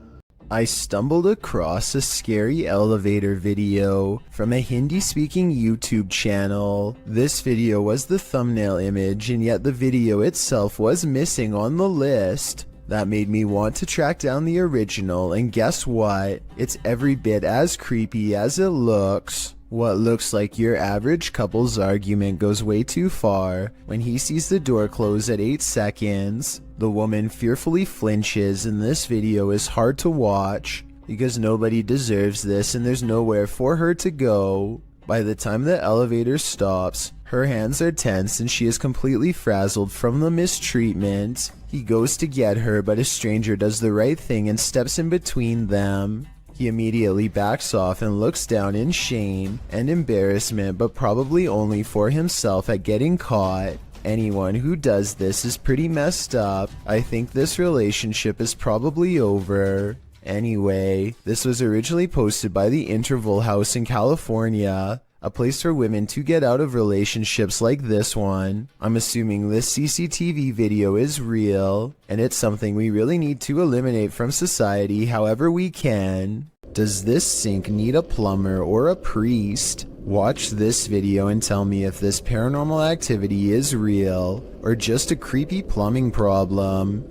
I stumbled across a scary elevator video from a Hindi-speaking YouTube channel. This video was the thumbnail image, and yet the video itself was missing on the list. That made me want to track down the original, and guess what? It's every bit as creepy as it looks. What looks like your average couple's argument goes way too far when he sees the door close at 8 seconds. The woman fearfully flinches, and this video is hard to watch because nobody deserves this and there's nowhere for her to go. By the time the elevator stops, her hands are tense and she is completely frazzled from the mistreatment. He goes to get her, but a stranger does the right thing and steps in between them. He immediately backs off and looks down in shame and embarrassment, but probably only for himself at getting caught. Anyone who does this is pretty messed up. I think this relationship is probably over. Anyway, this was originally posted by the Interval House in California, a place for women to get out of relationships like this one. I'm assuming this CCTV video is real, and it's something we really need to eliminate from society however we can. Does this sink need a plumber or a priest? Watch this video and tell me if this paranormal activity is real, or just a creepy plumbing problem.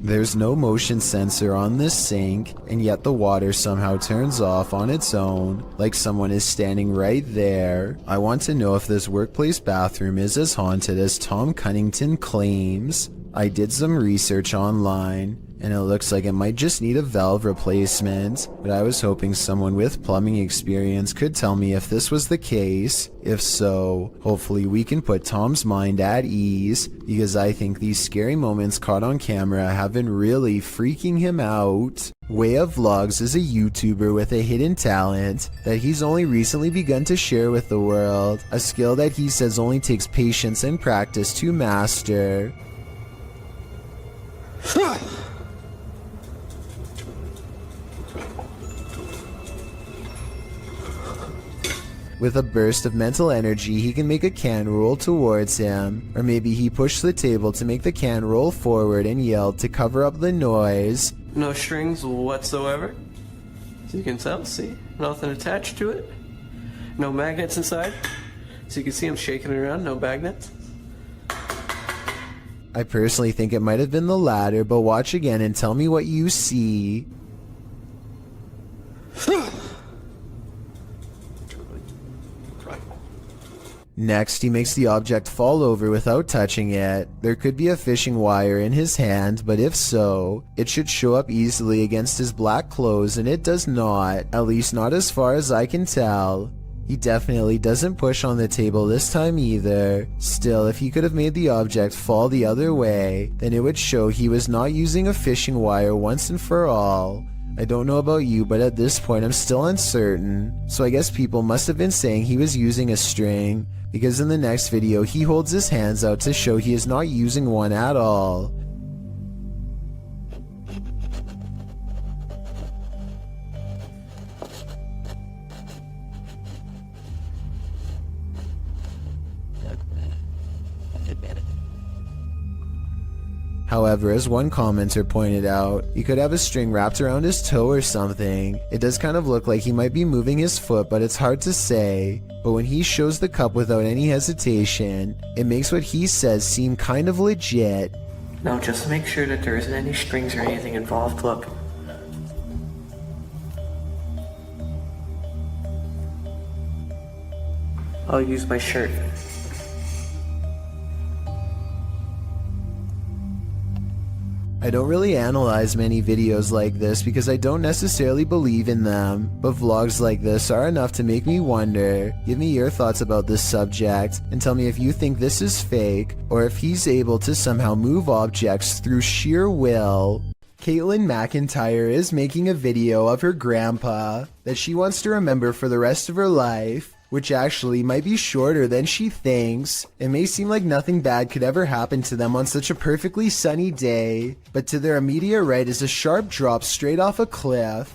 There's no motion sensor on this sink, and yet the water somehow turns off on its own, like someone is standing right there. I want to know if this workplace bathroom is as haunted as Tom Cunnington claims. I did some research online, and it looks like it might just need a valve replacement, but I was hoping someone with plumbing experience could tell me if this was the case. If so, hopefully we can put Tom's mind at ease, because I think these scary moments caught on camera have been really freaking him out. Way of Vlogs is a YouTuber with a hidden talent that he's only recently begun to share with the world, a skill that he says only takes patience and practice to master. With a burst of mental energy, he can make a can roll towards him, or maybe he pushed the table to make the can roll forward and yelled to cover up the noise.
No strings whatsoever. So you can tell, see? Nothing attached to it. No magnets inside. So you can see him shaking it around, no magnets.
I personally think it might have been the latter, but watch again and tell me what you see. Next, he makes the object fall over without touching it. There could be a fishing wire in his hand, but if so, it should show up easily against his black clothes, and it does not, at least not as far as I can tell. He definitely doesn't push on the table this time either. Still, if he could have made the object fall the other way, then it would show he was not using a fishing wire once and for all. I don't know about you, but at this point I'm still uncertain. So I guess people must have been saying he was using a string, because in the next video he holds his hands out to show he is not using one at all. However, as one commenter pointed out, he could have a string wrapped around his toe or something. It does kind of look like he might be moving his foot, but it's hard to say. But when he shows the cup without any hesitation, it makes what he says seem kind of legit.
Now just make sure that there isn't any strings or anything involved, look. I'll use my shirt.
I don't really analyze many videos like this because I don't necessarily believe in them, but vlogs like this are enough to make me wonder. Give me your thoughts about this subject, and tell me if you think this is fake, or if he's able to somehow move objects through sheer will. Caitlin McIntyre is making a video of her grandpa that she wants to remember for the rest of her life, which actually might be shorter than she thinks. It may seem like nothing bad could ever happen to them on such a perfectly sunny day, but to their immediate right is a sharp drop straight off a cliff.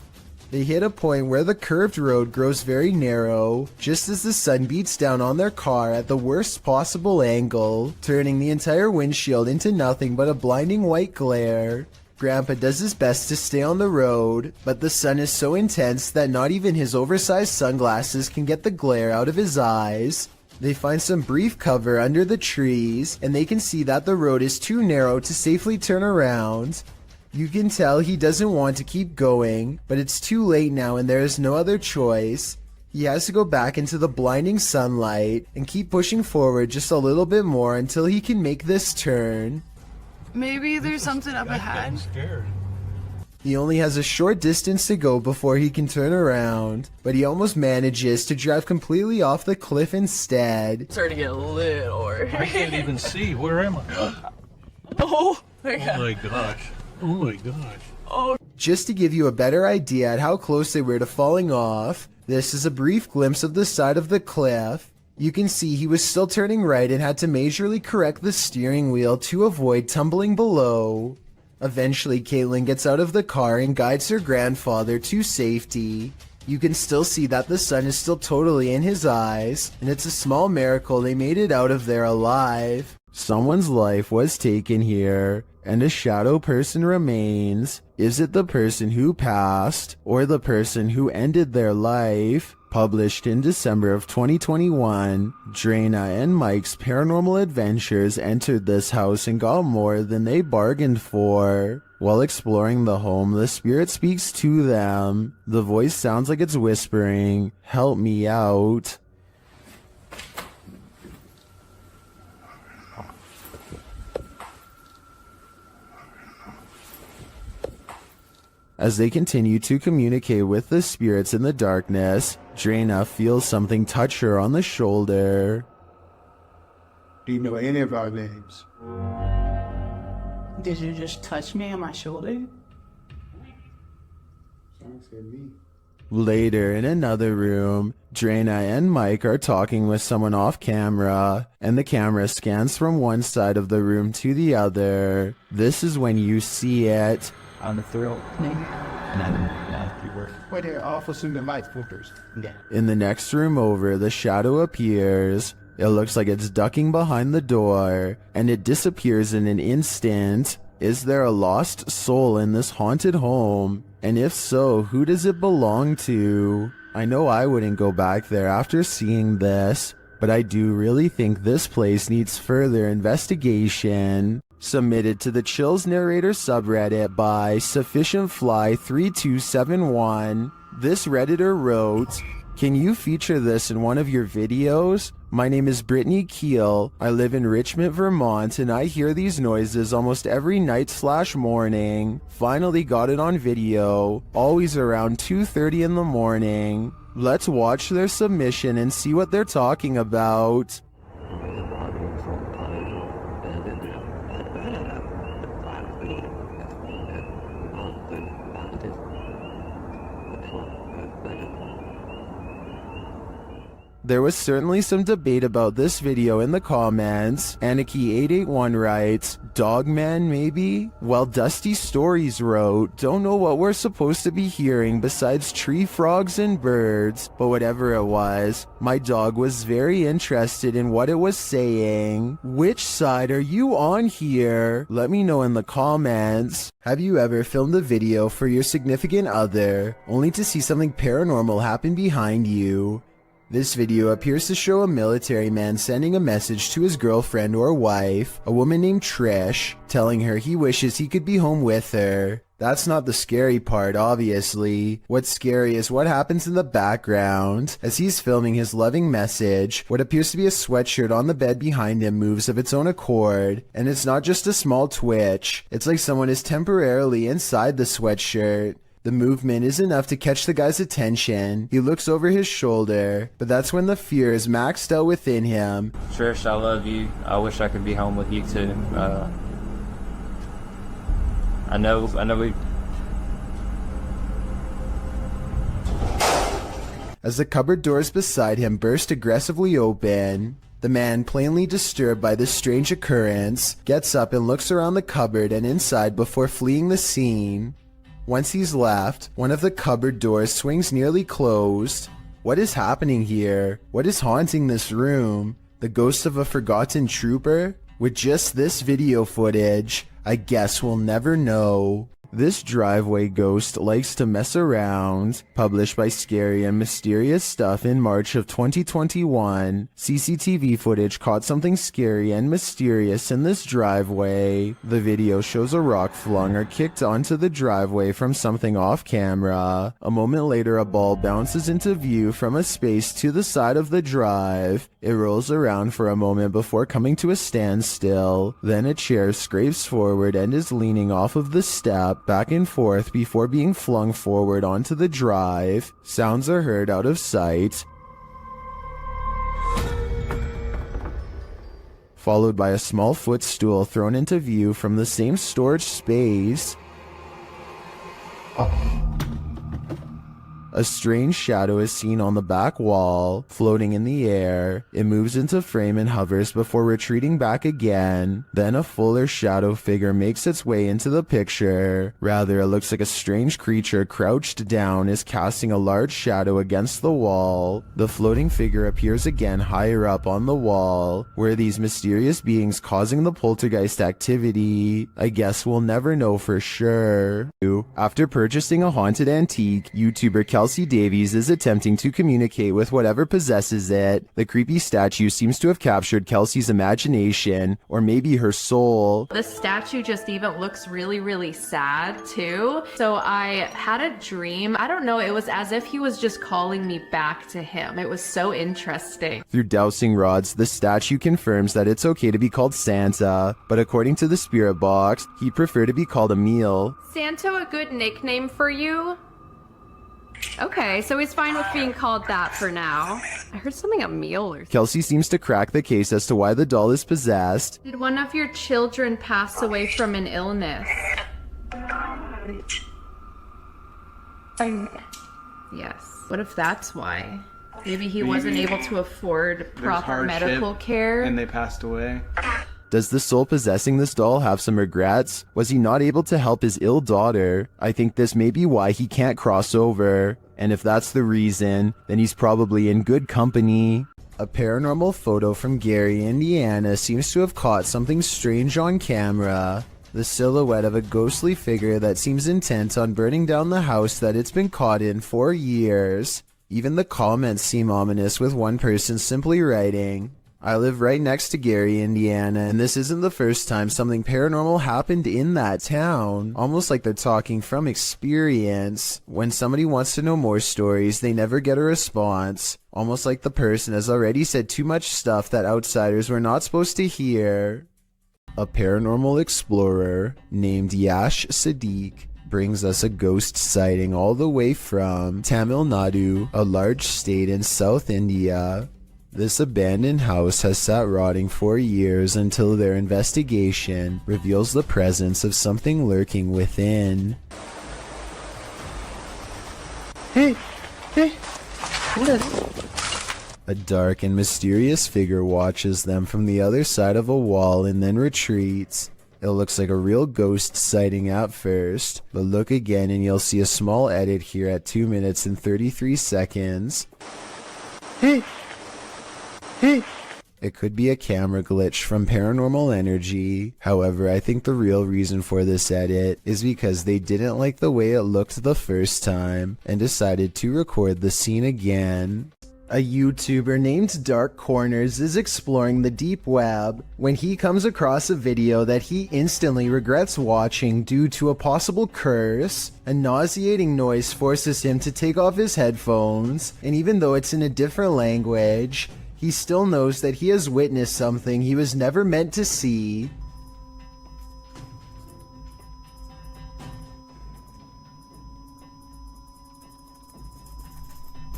They hit a point where the curved road grows very narrow, just as the sun beats down on their car at the worst possible angle, turning the entire windshield into nothing but a blinding white glare. Grandpa does his best to stay on the road, but the sun is so intense that not even his oversized sunglasses can get the glare out of his eyes. They find some brief cover under the trees, and they can see that the road is too narrow to safely turn around. You can tell he doesn't want to keep going, but it's too late now and there is no other choice. He has to go back into the blinding sunlight and keep pushing forward just a little bit more until he can make this turn.
Maybe there's something up ahead.
He only has a short distance to go before he can turn around, but he almost manages to drive completely off the cliff instead.
Starting to get a little.
I can't even see. Where am I?
Oh my
God. Oh my gosh. Oh my gosh.
Oh.
Just to give you a better idea at how close they were to falling off, this is a brief glimpse of the side of the cliff. You can see he was still turning right and had to majorly correct the steering wheel to avoid tumbling below. Eventually, Caitlin gets out of the car and guides her grandfather to safety. You can still see that the sun is still totally in his eyes, and it's a small miracle they made it out of there alive. Someone's life was taken here, and a shadow person remains. Is it the person who passed, or the person who ended their life? Published in December of 2021, Drana and Mike's paranormal adventures entered this house and got more than they bargained for. While exploring the home, the spirit speaks to them. The voice sounds like it's whispering, "Help me out." As they continue to communicate with the spirits in the darkness, Drana feels something touch her on the shoulder.
Do you know any of our names?
Did you just touch me on my shoulder?
Later, in another room, Drana and Mike are talking with someone off camera, and the camera scans from one side of the room to the other. This is when you see it.
On the thrill. Wait here, officer in the mic filters.
In the next room over, the shadow appears. It looks like it's ducking behind the door, and it disappears in an instant. Is there a lost soul in this haunted home? And if so, who does it belong to? I know I wouldn't go back there after seeing this, but I do really think this place needs further investigation. Submitted to the Chills Narrator subreddit by SufficientFly3271. This Redditor wrote, "Can you feature this in one of your videos? My name is Brittany Keel. I live in Richmond, Vermont, and I hear these noises almost every night/morning. Finally got it on video, always around 2:30 in the morning. Let's watch their submission and see what they're talking about." There was certainly some debate about this video in the comments. Anarchy881 writes, "Dogman maybe?" While Dusty Stories wrote, "Don't know what we're supposed to be hearing besides tree frogs and birds, but whatever it was, my dog was very interested in what it was saying. Which side are you on here? Let me know in the comments." Have you ever filmed a video for your significant other, only to see something paranormal happen behind you? This video appears to show a military man sending a message to his girlfriend or wife, a woman named Trish, telling her he wishes he could be home with her. That's not the scary part, obviously. What's scary is what happens in the background. As he's filming his loving message, what appears to be a sweatshirt on the bed behind him moves of its own accord, and it's not just a small twitch. It's like someone is temporarily inside the sweatshirt. The movement is enough to catch the guy's attention. He looks over his shoulder, but that's when the fear is maxed out within him.
Trish, I love you. I wish I could be home with you too. I know we...
As the cupboard doors beside him burst aggressively open, the man, plainly disturbed by this strange occurrence, gets up and looks around the cupboard and inside before fleeing the scene. Once he's left, one of the cupboard doors swings nearly closed. What is happening here? What is haunting this room? The ghost of a forgotten trooper? With just this video footage, I guess we'll never know. This driveway ghost likes to mess around. Published by Scary and Mysterious Stuff in March of 2021, CCTV footage caught something scary and mysterious in this driveway. The video shows a rock flung or kicked onto the driveway from something off camera. A moment later, a ball bounces into view from a space to the side of the drive. It rolls around for a moment before coming to a standstill. Then a chair scrapes forward and is leaning off of the step back and forth before being flung forward onto the drive. Sounds are heard out of sight, followed by a small footstool thrown into view from the same storage space. A strange shadow is seen on the back wall, floating in the air. It moves into frame and hovers before retreating back again. Then a fuller shadow figure makes its way into the picture. Rather, it looks like a strange creature crouched down is casting a large shadow against the wall. The floating figure appears again higher up on the wall. Were these mysterious beings causing the poltergeist activity? I guess we'll never know for sure. After purchasing a haunted antique, YouTuber Kelsey Davies is attempting to communicate with whatever possesses it. The creepy statue seems to have captured Kelsey's imagination, or maybe her soul.
The statue just even looks really, really sad too. So I had a dream. I don't know, it was as if he was just calling me back to him. It was so interesting.
Through dowsing rods, the statue confirms that it's okay to be called Santa, but according to the spirit box, he'd prefer to be called Emil.
Santa a good nickname for you? Okay, so he's fine with being called that for now. I heard something a meal or
Kelsey seems to crack the case as to why the doll is possessed.
Did one of your children pass away from an illness? Yes. What if that's why? Maybe he wasn't able to afford proper medical care?
And they passed away.
Does the soul possessing this doll have some regrets? Was he not able to help his ill daughter? I think this may be why he can't cross over. And if that's the reason, then he's probably in good company. A paranormal photo from Gary, Indiana seems to have caught something strange on camera. The silhouette of a ghostly figure that seems intent on burning down the house that it's been caught in for years. Even the comments seem ominous, with one person simply writing, "I live right next to Gary, Indiana, and this isn't the first time something paranormal happened in that town." Almost like they're talking from experience. When somebody wants to know more stories, they never get a response. Almost like the person has already said too much stuff that outsiders were not supposed to hear. A paranormal explorer named Yash Sadiq brings us a ghost sighting all the way from Tamil Nadu, a large state in South India. This abandoned house has sat rotting for years until their investigation reveals the presence of something lurking within.
Hey!
A dark and mysterious figure watches them from the other side of a wall and then retreats. It looks like a real ghost sighting at first, but look again and you'll see a small edit here at 2 minutes and 33 seconds.
Hey!
It could be a camera glitch from Paranormal Energy. However, I think the real reason for this edit is because they didn't like the way it looked the first time and decided to record the scene again. A YouTuber named Dark Corners is exploring the deep web when he comes across a video that he instantly regrets watching due to a possible curse. A nauseating noise forces him to take off his headphones, and even though it's in a different language, he still knows that he has witnessed something he was never meant to see.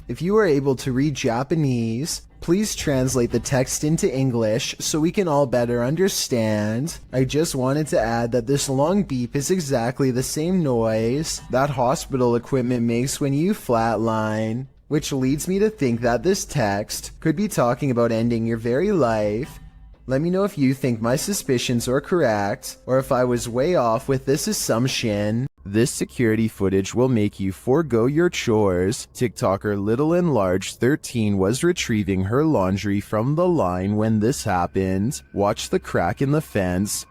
If you are able to read Japanese, please translate the text into English so we can all better understand. I just wanted to add that this long beep is exactly the same noise that hospital equipment makes when you flatline, which leads me to think that this text could be talking about ending your very life. Let me know if you think my suspicions are correct, or if I was way off with this assumption. This security footage will make you forego your chores. TikToker Little and Large 13 was retrieving her laundry from the line when this happened. Watch the crack in the fence.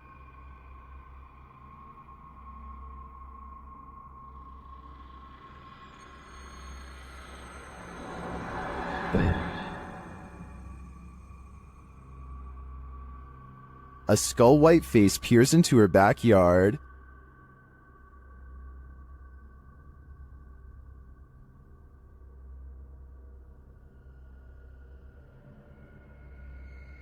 A skull-white face peers into her backyard.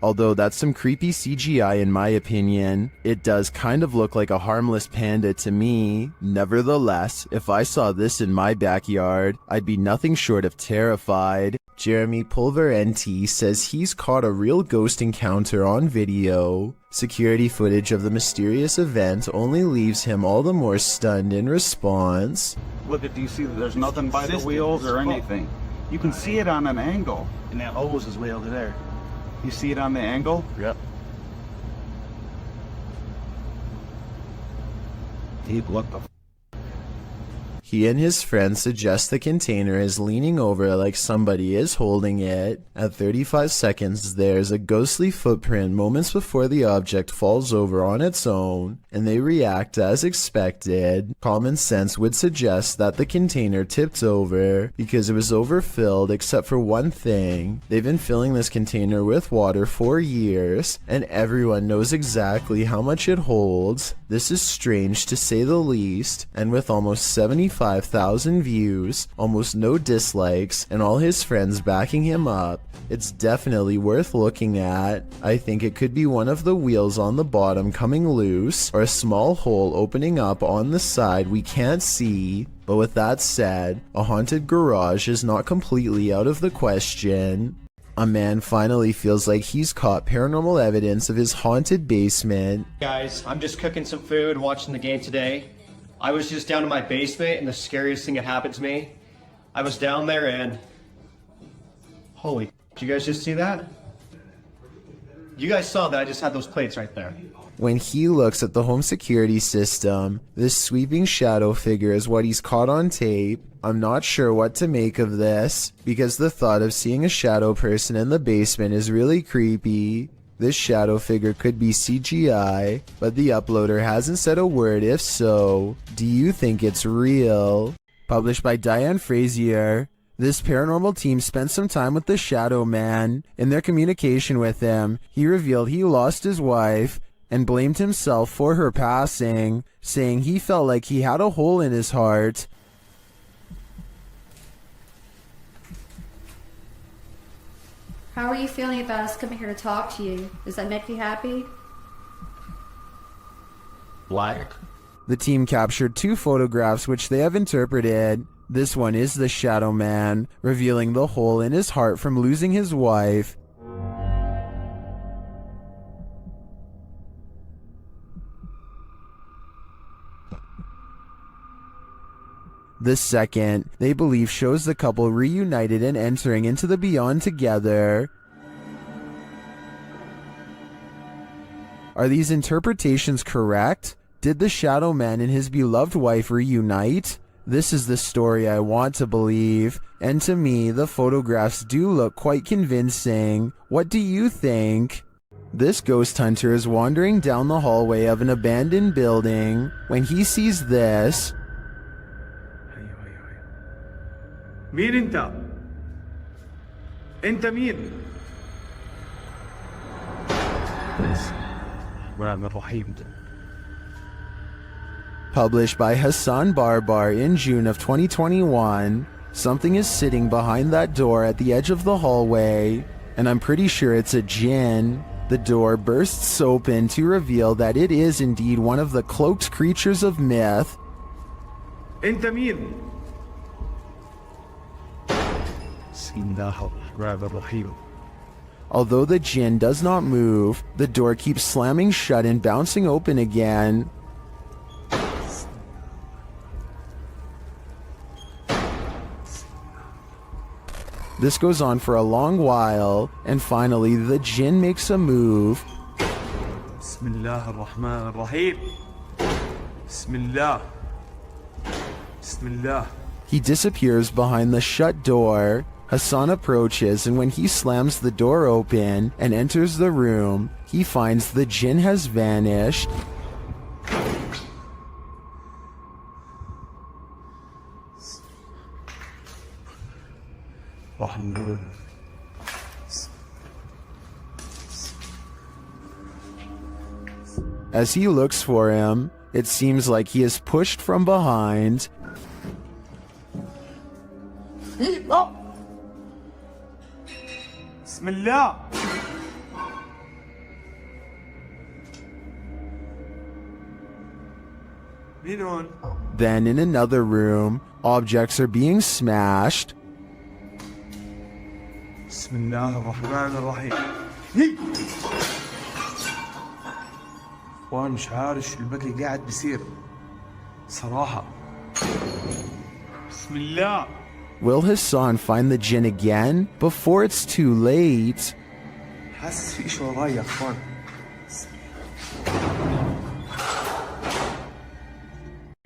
Although that's some creepy CGI in my opinion, it does kind of look like a harmless panda to me. Nevertheless, if I saw this in my backyard, I'd be nothing short of terrified. Jeremy Pulverenti says he's caught a real ghost encounter on video. Security footage of the mysterious event only leaves him all the more stunned in response.
Look at, do you see that there's nothing by the wheels or anything? You can see it on an angle. And that hose is way over there. You see it on the angle? Yep. Dude, what the f?
He and his friend suggest the container is leaning over like somebody is holding it. At 35 seconds, there's a ghostly footprint moments before the object falls over on its own, and they react as expected. Common sense would suggest that the container tipped over because it was overfilled except for one thing. They've been filling this container with water for years, and everyone knows exactly how much it holds. This is strange to say the least, and with almost 75,000 views, almost no dislikes, and all his friends backing him up, it's definitely worth looking at. I think it could be one of the wheels on the bottom coming loose, or a small hole opening up on the side we can't see. But with that said, a haunted garage is not completely out of the question. A man finally feels like he's caught paranormal evidence of his haunted basement.
Guys, I'm just cooking some food, watching the game today. I was just down in my basement, and the scariest thing that happened to me, I was down there and... Holy, did you guys just see that? You guys saw that I just had those plates right there.
When he looks at the home security system, this sweeping shadow figure is what he's caught on tape. I'm not sure what to make of this, because the thought of seeing a shadow person in the basement is really creepy. This shadow figure could be CGI, but the uploader hasn't said a word if so. Do you think it's real? Published by Diane Frazier. This paranormal team spent some time with the Shadow Man. In their communication with him, he revealed he lost his wife and blamed himself for her passing, saying he felt like he had a hole in his heart.
How are you feeling about us coming here to talk to you? Does that make you happy?
Black. The team captured 2 photographs which they have interpreted. This one is the Shadow Man, revealing the hole in his heart from losing his wife. The second, they believe, shows the couple reunited and entering into the beyond together. Are these interpretations correct? Did the Shadow Man and his beloved wife reunite? This is the story I want to believe, and to me, the photographs do look quite convincing. What do you think? This ghost hunter is wandering down the hallway of an abandoned building when he sees this.
مين انت؟ انت مين؟
Published by Hassan Barbar in June of 2021. Something is sitting behind that door at the edge of the hallway, and I'm pretty sure it's a djinn. The door bursts open to reveal that it is indeed one of the cloaked creatures of myth.
انت مين؟
Although the djinn does not move, the door keeps slamming shut and bouncing open again. This goes on for a long while, and finally the djinn makes a move.
Bismillah ar-Rahman ar-Rahim. Bismillah. Bismillah.
He disappears behind the shut door. Hassan approaches, and when he slams the door open and enters the room, he finds the djinn has vanished. As he looks for him, it seems like he is pushed from behind.
Bismillah.
Then in another room, objects are being smashed.
Bismillah ar-Rahman ar-Rahim. وانا مش عارف شو البكي قاعد بيصير صراحة. بسم الله.
Will Hassan find the jinn again before it's too late?
حاسس في شيء وراي يا اخوان.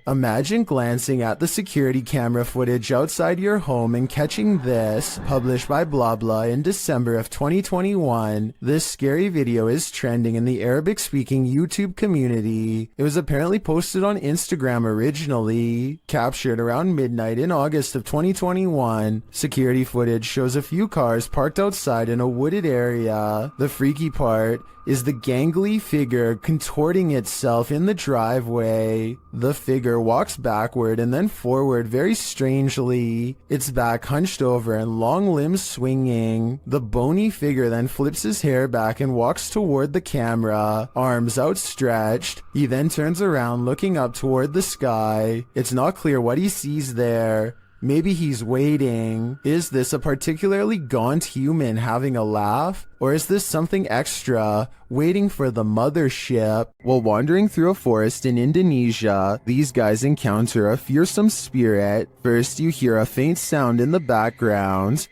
Imagine glancing at the security camera footage outside your home and catching this, published by Blah Blah in December of 2021. This scary video is trending in the Arabic-speaking YouTube community. It was apparently posted on Instagram originally. Captured around midnight in August of 2021, security footage shows a few cars parked outside in a wooded area. The freaky part is the gangly figure contorting itself in the driveway. The figure walks backward and then forward very strangely, its back hunched over and long limbs swinging. The bony figure then flips his hair back and walks toward the camera, arms outstretched. He then turns around looking up toward the sky. It's not clear what he sees there. Maybe he's waiting. Is this a particularly gaunt human having a laugh? Or is this something extra, waiting for the mothership? While wandering through a forest in Indonesia, these guys encounter a fearsome spirit. First, you hear a faint sound in the background.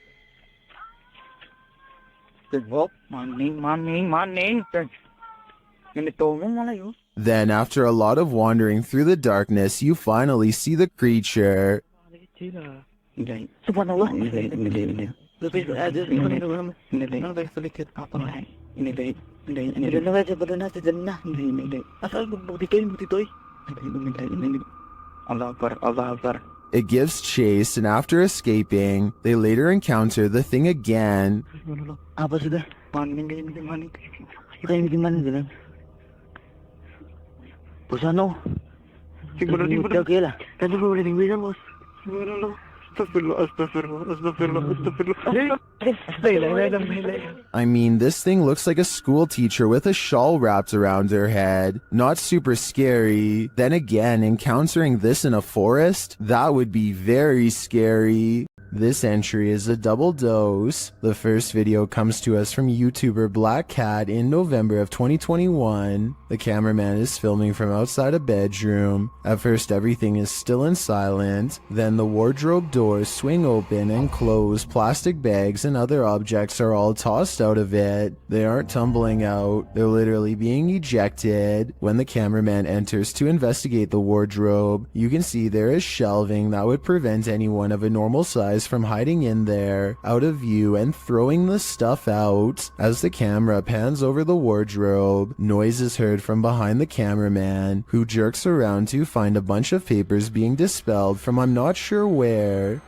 Then, after a lot of wandering through the darkness, you finally see the creature. It gives chase, and after escaping, they later encounter the thing again. I mean, this thing looks like a school teacher with a shawl wrapped around her head. Not super scary. Then again, encountering this in a forest? That would be very scary. This entry is a double dose. The first video comes to us from YouTuber Black Cat in November of 2021. The cameraman is filming from outside a bedroom. At first everything is still and silent. Then the wardrobe doors swing open and close. Plastic bags and other objects are all tossed out of it. They aren't tumbling out. They're literally being ejected. When the cameraman enters to investigate the wardrobe, you can see there is shelving that would prevent anyone of a normal size from hiding in there, out of view, and throwing the stuff out. As the camera pans over the wardrobe, noise is heard from behind the cameraman, who jerks around to find a bunch of papers being dispelled from I'm not sure where.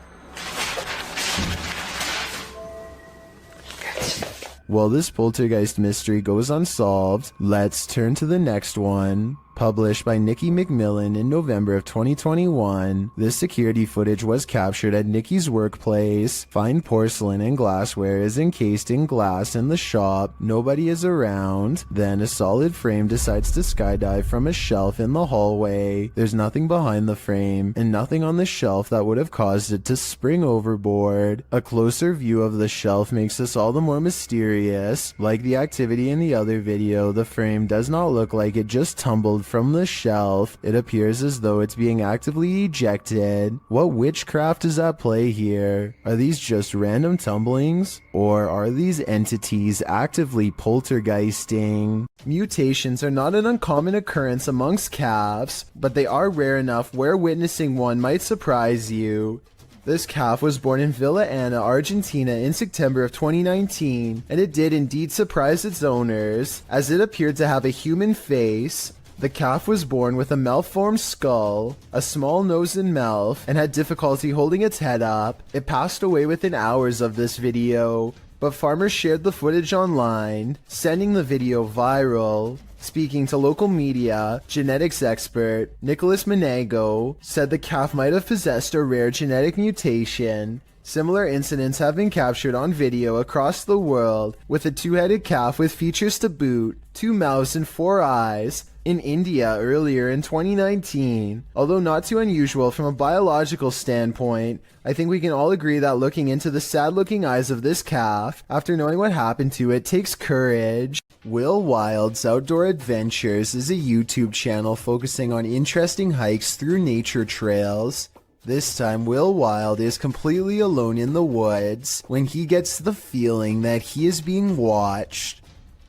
While this poltergeist mystery goes unsolved, let's turn to the next one. Published by Nikki McMillan in November of 2021, this security footage was captured at Nikki's workplace. Fine porcelain and glassware is encased in glass in the shop. Nobody is around. Then a solid frame decides to skydive from a shelf in the hallway. There's nothing behind the frame, and nothing on the shelf that would have caused it to spring overboard. A closer view of the shelf makes this all the more mysterious. Like the activity in the other video, the frame does not look like it just tumbled from the shelf. It appears as though it's being actively ejected. What witchcraft is at play here? Are these just random tumblings? Or are these entities actively poltergeisting? Mutations are not an uncommon occurrence amongst calves, but they are rare enough where witnessing one might surprise you. This calf was born in Villa Ana, Argentina in September of 2019, and it did indeed surprise its owners, as it appeared to have a human face. The calf was born with a malformed skull, a small nose and mouth, and had difficulty holding its head up. It passed away within hours of this video. but farmers shared the footage online, sending the video viral. Speaking to local media, genetics expert Nicholas Menego said the calf might have possessed a rare genetic mutation. Similar incidents have been captured on video across the world, with a two-headed calf with features to boot, 2 mouths and 4 eyes, in India earlier in 2019. Although not too unusual from a biological standpoint, I think we can all agree that looking into the sad-looking eyes of this calf, after knowing what happened to it, takes courage. Will Wild's Outdoor Adventures is a YouTube channel focusing on interesting hikes through nature trails. This time, Will Wild is completely alone in the woods when he gets the feeling that he is being watched.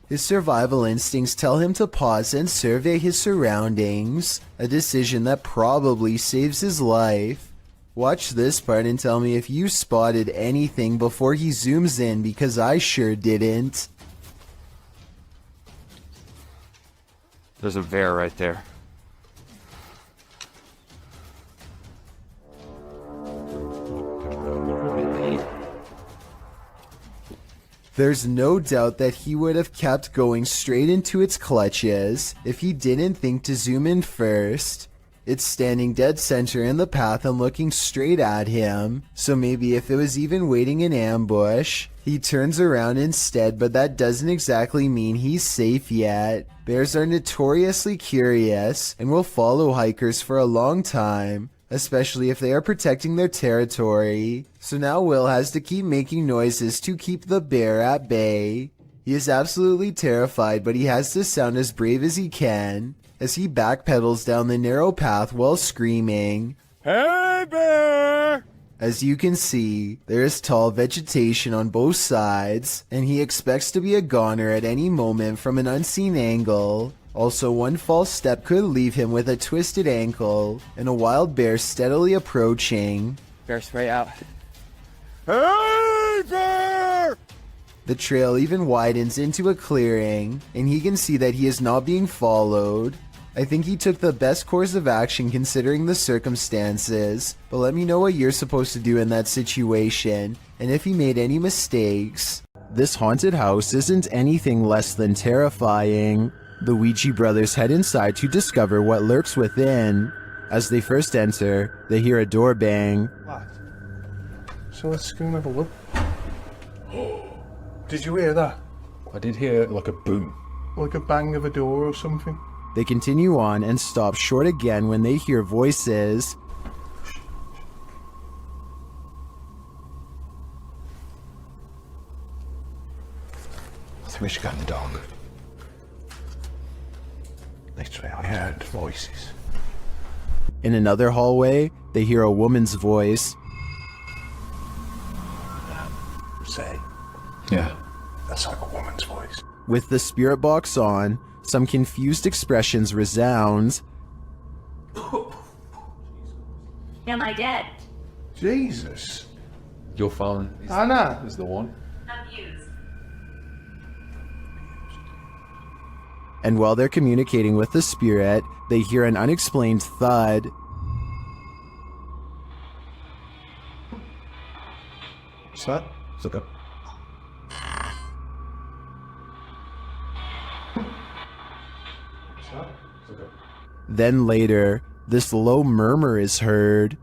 His survival instincts tell him to pause and survey his surroundings, a decision that probably saves his life. Watch this part and tell me if you spotted anything before he zooms in, because I sure didn't.
There's a bear right there.
There's no doubt that he would have kept going straight into its clutches if he didn't think to zoom in first. It's standing dead center in the path and looking straight at him, so maybe if it was even waiting in ambush, he turns around instead, but that doesn't exactly mean he's safe yet. Bears are notoriously curious and will follow hikers for a long time, especially if they are protecting their territory. So now Will has to keep making noises to keep the bear at bay. He is absolutely terrified, but he has to sound as brave as he can as he backpedals down the narrow path while screaming, "Hey, bear!" As you can see, there is tall vegetation on both sides, and he expects to be a goner at any moment from an unseen angle. Also, one false step could leave him with a twisted ankle, and a wild bear steadily approaching.
Bear spray out.
Hey, bear! The trail even widens into a clearing, and he can see that he is not being followed. I think he took the best course of action considering the circumstances, but let me know what you're supposed to do in that situation, and if he made any mistakes. This haunted house isn't anything less than terrifying. The Ouija brothers head inside to discover what lurks within. As they first enter, they hear a door bang.
What? So let's go and have a look. Did you hear that? I did hear like a boom. Like a bang of a door or something.
They continue on and stop short again when they hear voices.
I think we should go in the dark. Literally, I heard voices.
In another hallway, they hear a woman's voice.
Say. Yeah. That's like a woman's voice.
With the spirit box on, some confused expressions resound.
Am I dead?
Jesus.
Your phone
Anna
is the one.
Abused.
And while they're communicating with the spirit, they hear an unexplained thud.
What's that? It's like a...
Then later, this low murmur is heard.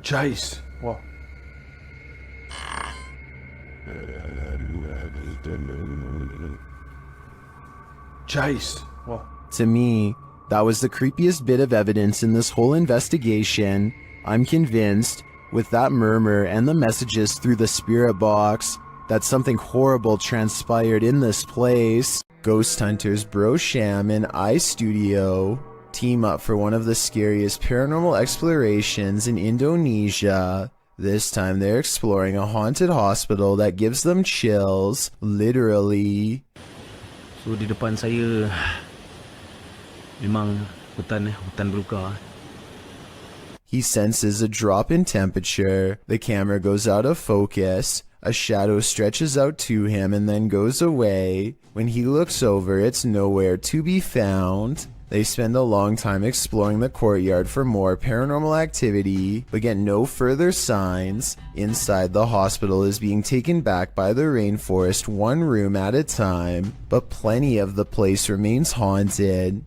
Jace. What? Jace. What?
To me, that was the creepiest bit of evidence in this whole investigation. I'm convinced, with that murmur and the messages through the spirit box, that something horrible transpired in this place. Ghost hunters Brosham and iStudio team up for one of the scariest paranormal explorations in Indonesia. This time they're exploring a haunted hospital that gives them chills, literally.
So di depan saya memang hutan belukar.
He senses a drop in temperature. The camera goes out of focus. A shadow stretches out to him and then goes away. When he looks over, it's nowhere to be found. They spend a long time exploring the courtyard for more paranormal activity, but get no further signs. Inside, the hospital is being taken back by the rainforest one room at a time, but plenty of the place remains haunted.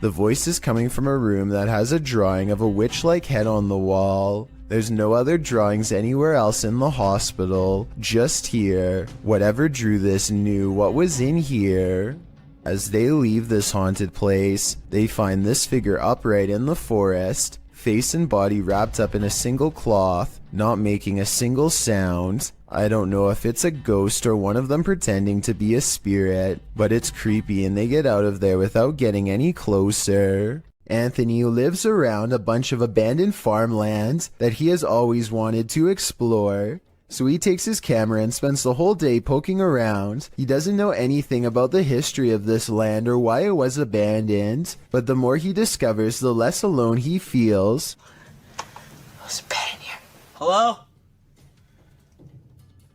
The voice is coming from a room that has a drawing of a witch-like head on the wall. There's no other drawings anywhere else in the hospital, just here. Whatever drew this knew what was in here. As they leave this haunted place, they find this figure upright in the forest, face and body wrapped up in a single cloth, not making a single sound. I don't know if it's a ghost or one of them pretending to be a spirit, but it's creepy and they get out of there without getting any closer. Anthony lives around a bunch of abandoned farmlands that he has always wanted to explore. So he takes his camera and spends the whole day poking around. He doesn't know anything about the history of this land or why it was abandoned, but the more he discovers, the less alone he feels.
There's a bed in here. Hello?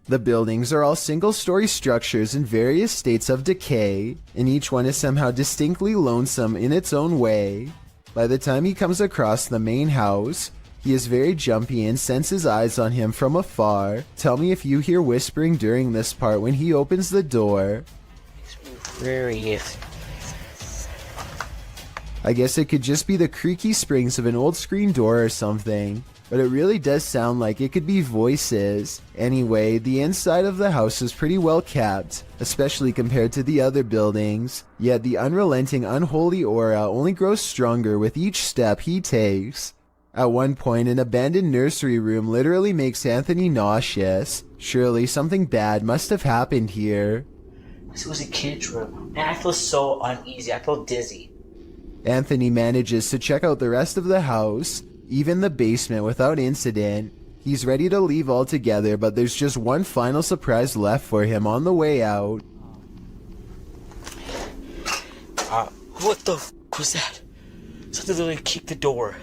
The buildings are all single-story structures in various states of decay, and each one is somehow distinctly lonesome in its own way. By the time he comes across the main house, he is very jumpy and senses eyes on him from afar. Tell me if you hear whispering during this part when he opens the door.
Where he is.
I guess it could just be the creaky springs of an old screen door or something, but it really does sound like it could be voices. Anyway, the inside of the house is pretty well kept, especially compared to the other buildings, yet the unrelenting unholy aura only grows stronger with each step he takes. At one point, an abandoned nursery room literally makes Anthony nauseous. Surely something bad must have happened here.
This was a kid's room, and I feel so uneasy. I feel dizzy.
Anthony manages to check out the rest of the house, even the basement, without incident. He's ready to leave altogether, but there's just one final surprise left for him on the way out.
What the f was that? Something literally kicked the door.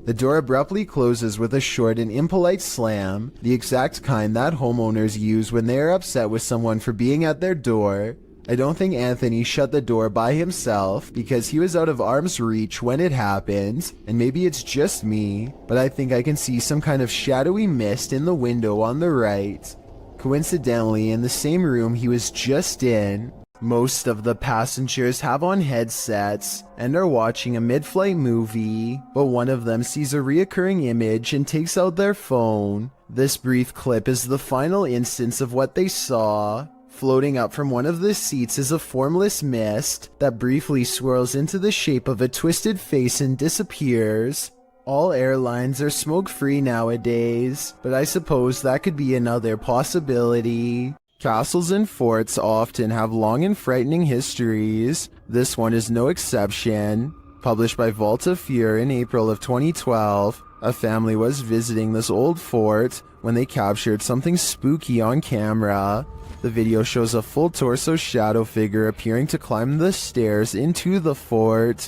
The door abruptly closes with a short and impolite slam, the exact kind that homeowners use when they are upset with someone for being at their door. I don't think Anthony shut the door by himself because he was out of arm's reach when it happened, and maybe it's just me, but I think I can see some kind of shadowy mist in the window on the right. Coincidentally, in the same room he was just in, most of the passengers have on headsets and are watching a mid-flight movie, but one of them sees a reoccurring image and takes out their phone. This brief clip is the final instance of what they saw. Floating up from one of the seats is a formless mist that briefly swirls into the shape of a twisted face and disappears. All airlines are smoke-free nowadays, but I suppose that could be another possibility. Castles and forts often have long and frightening histories. This one is no exception. Published by Vault of Fear in April of 2012, a family was visiting this old fort when they captured something spooky on camera. The video shows a full torso shadow figure appearing to climb the stairs into the fort.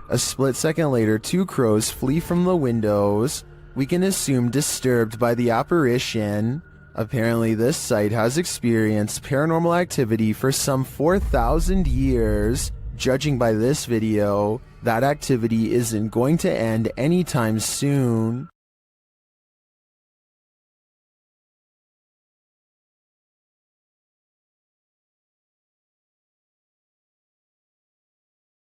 A split second later, two crows flee from the windows. We can assume disturbed by the apparition. Apparently, this site has experienced paranormal activity for some 4,000 years. Judging by this video, that activity isn't going to end anytime soon.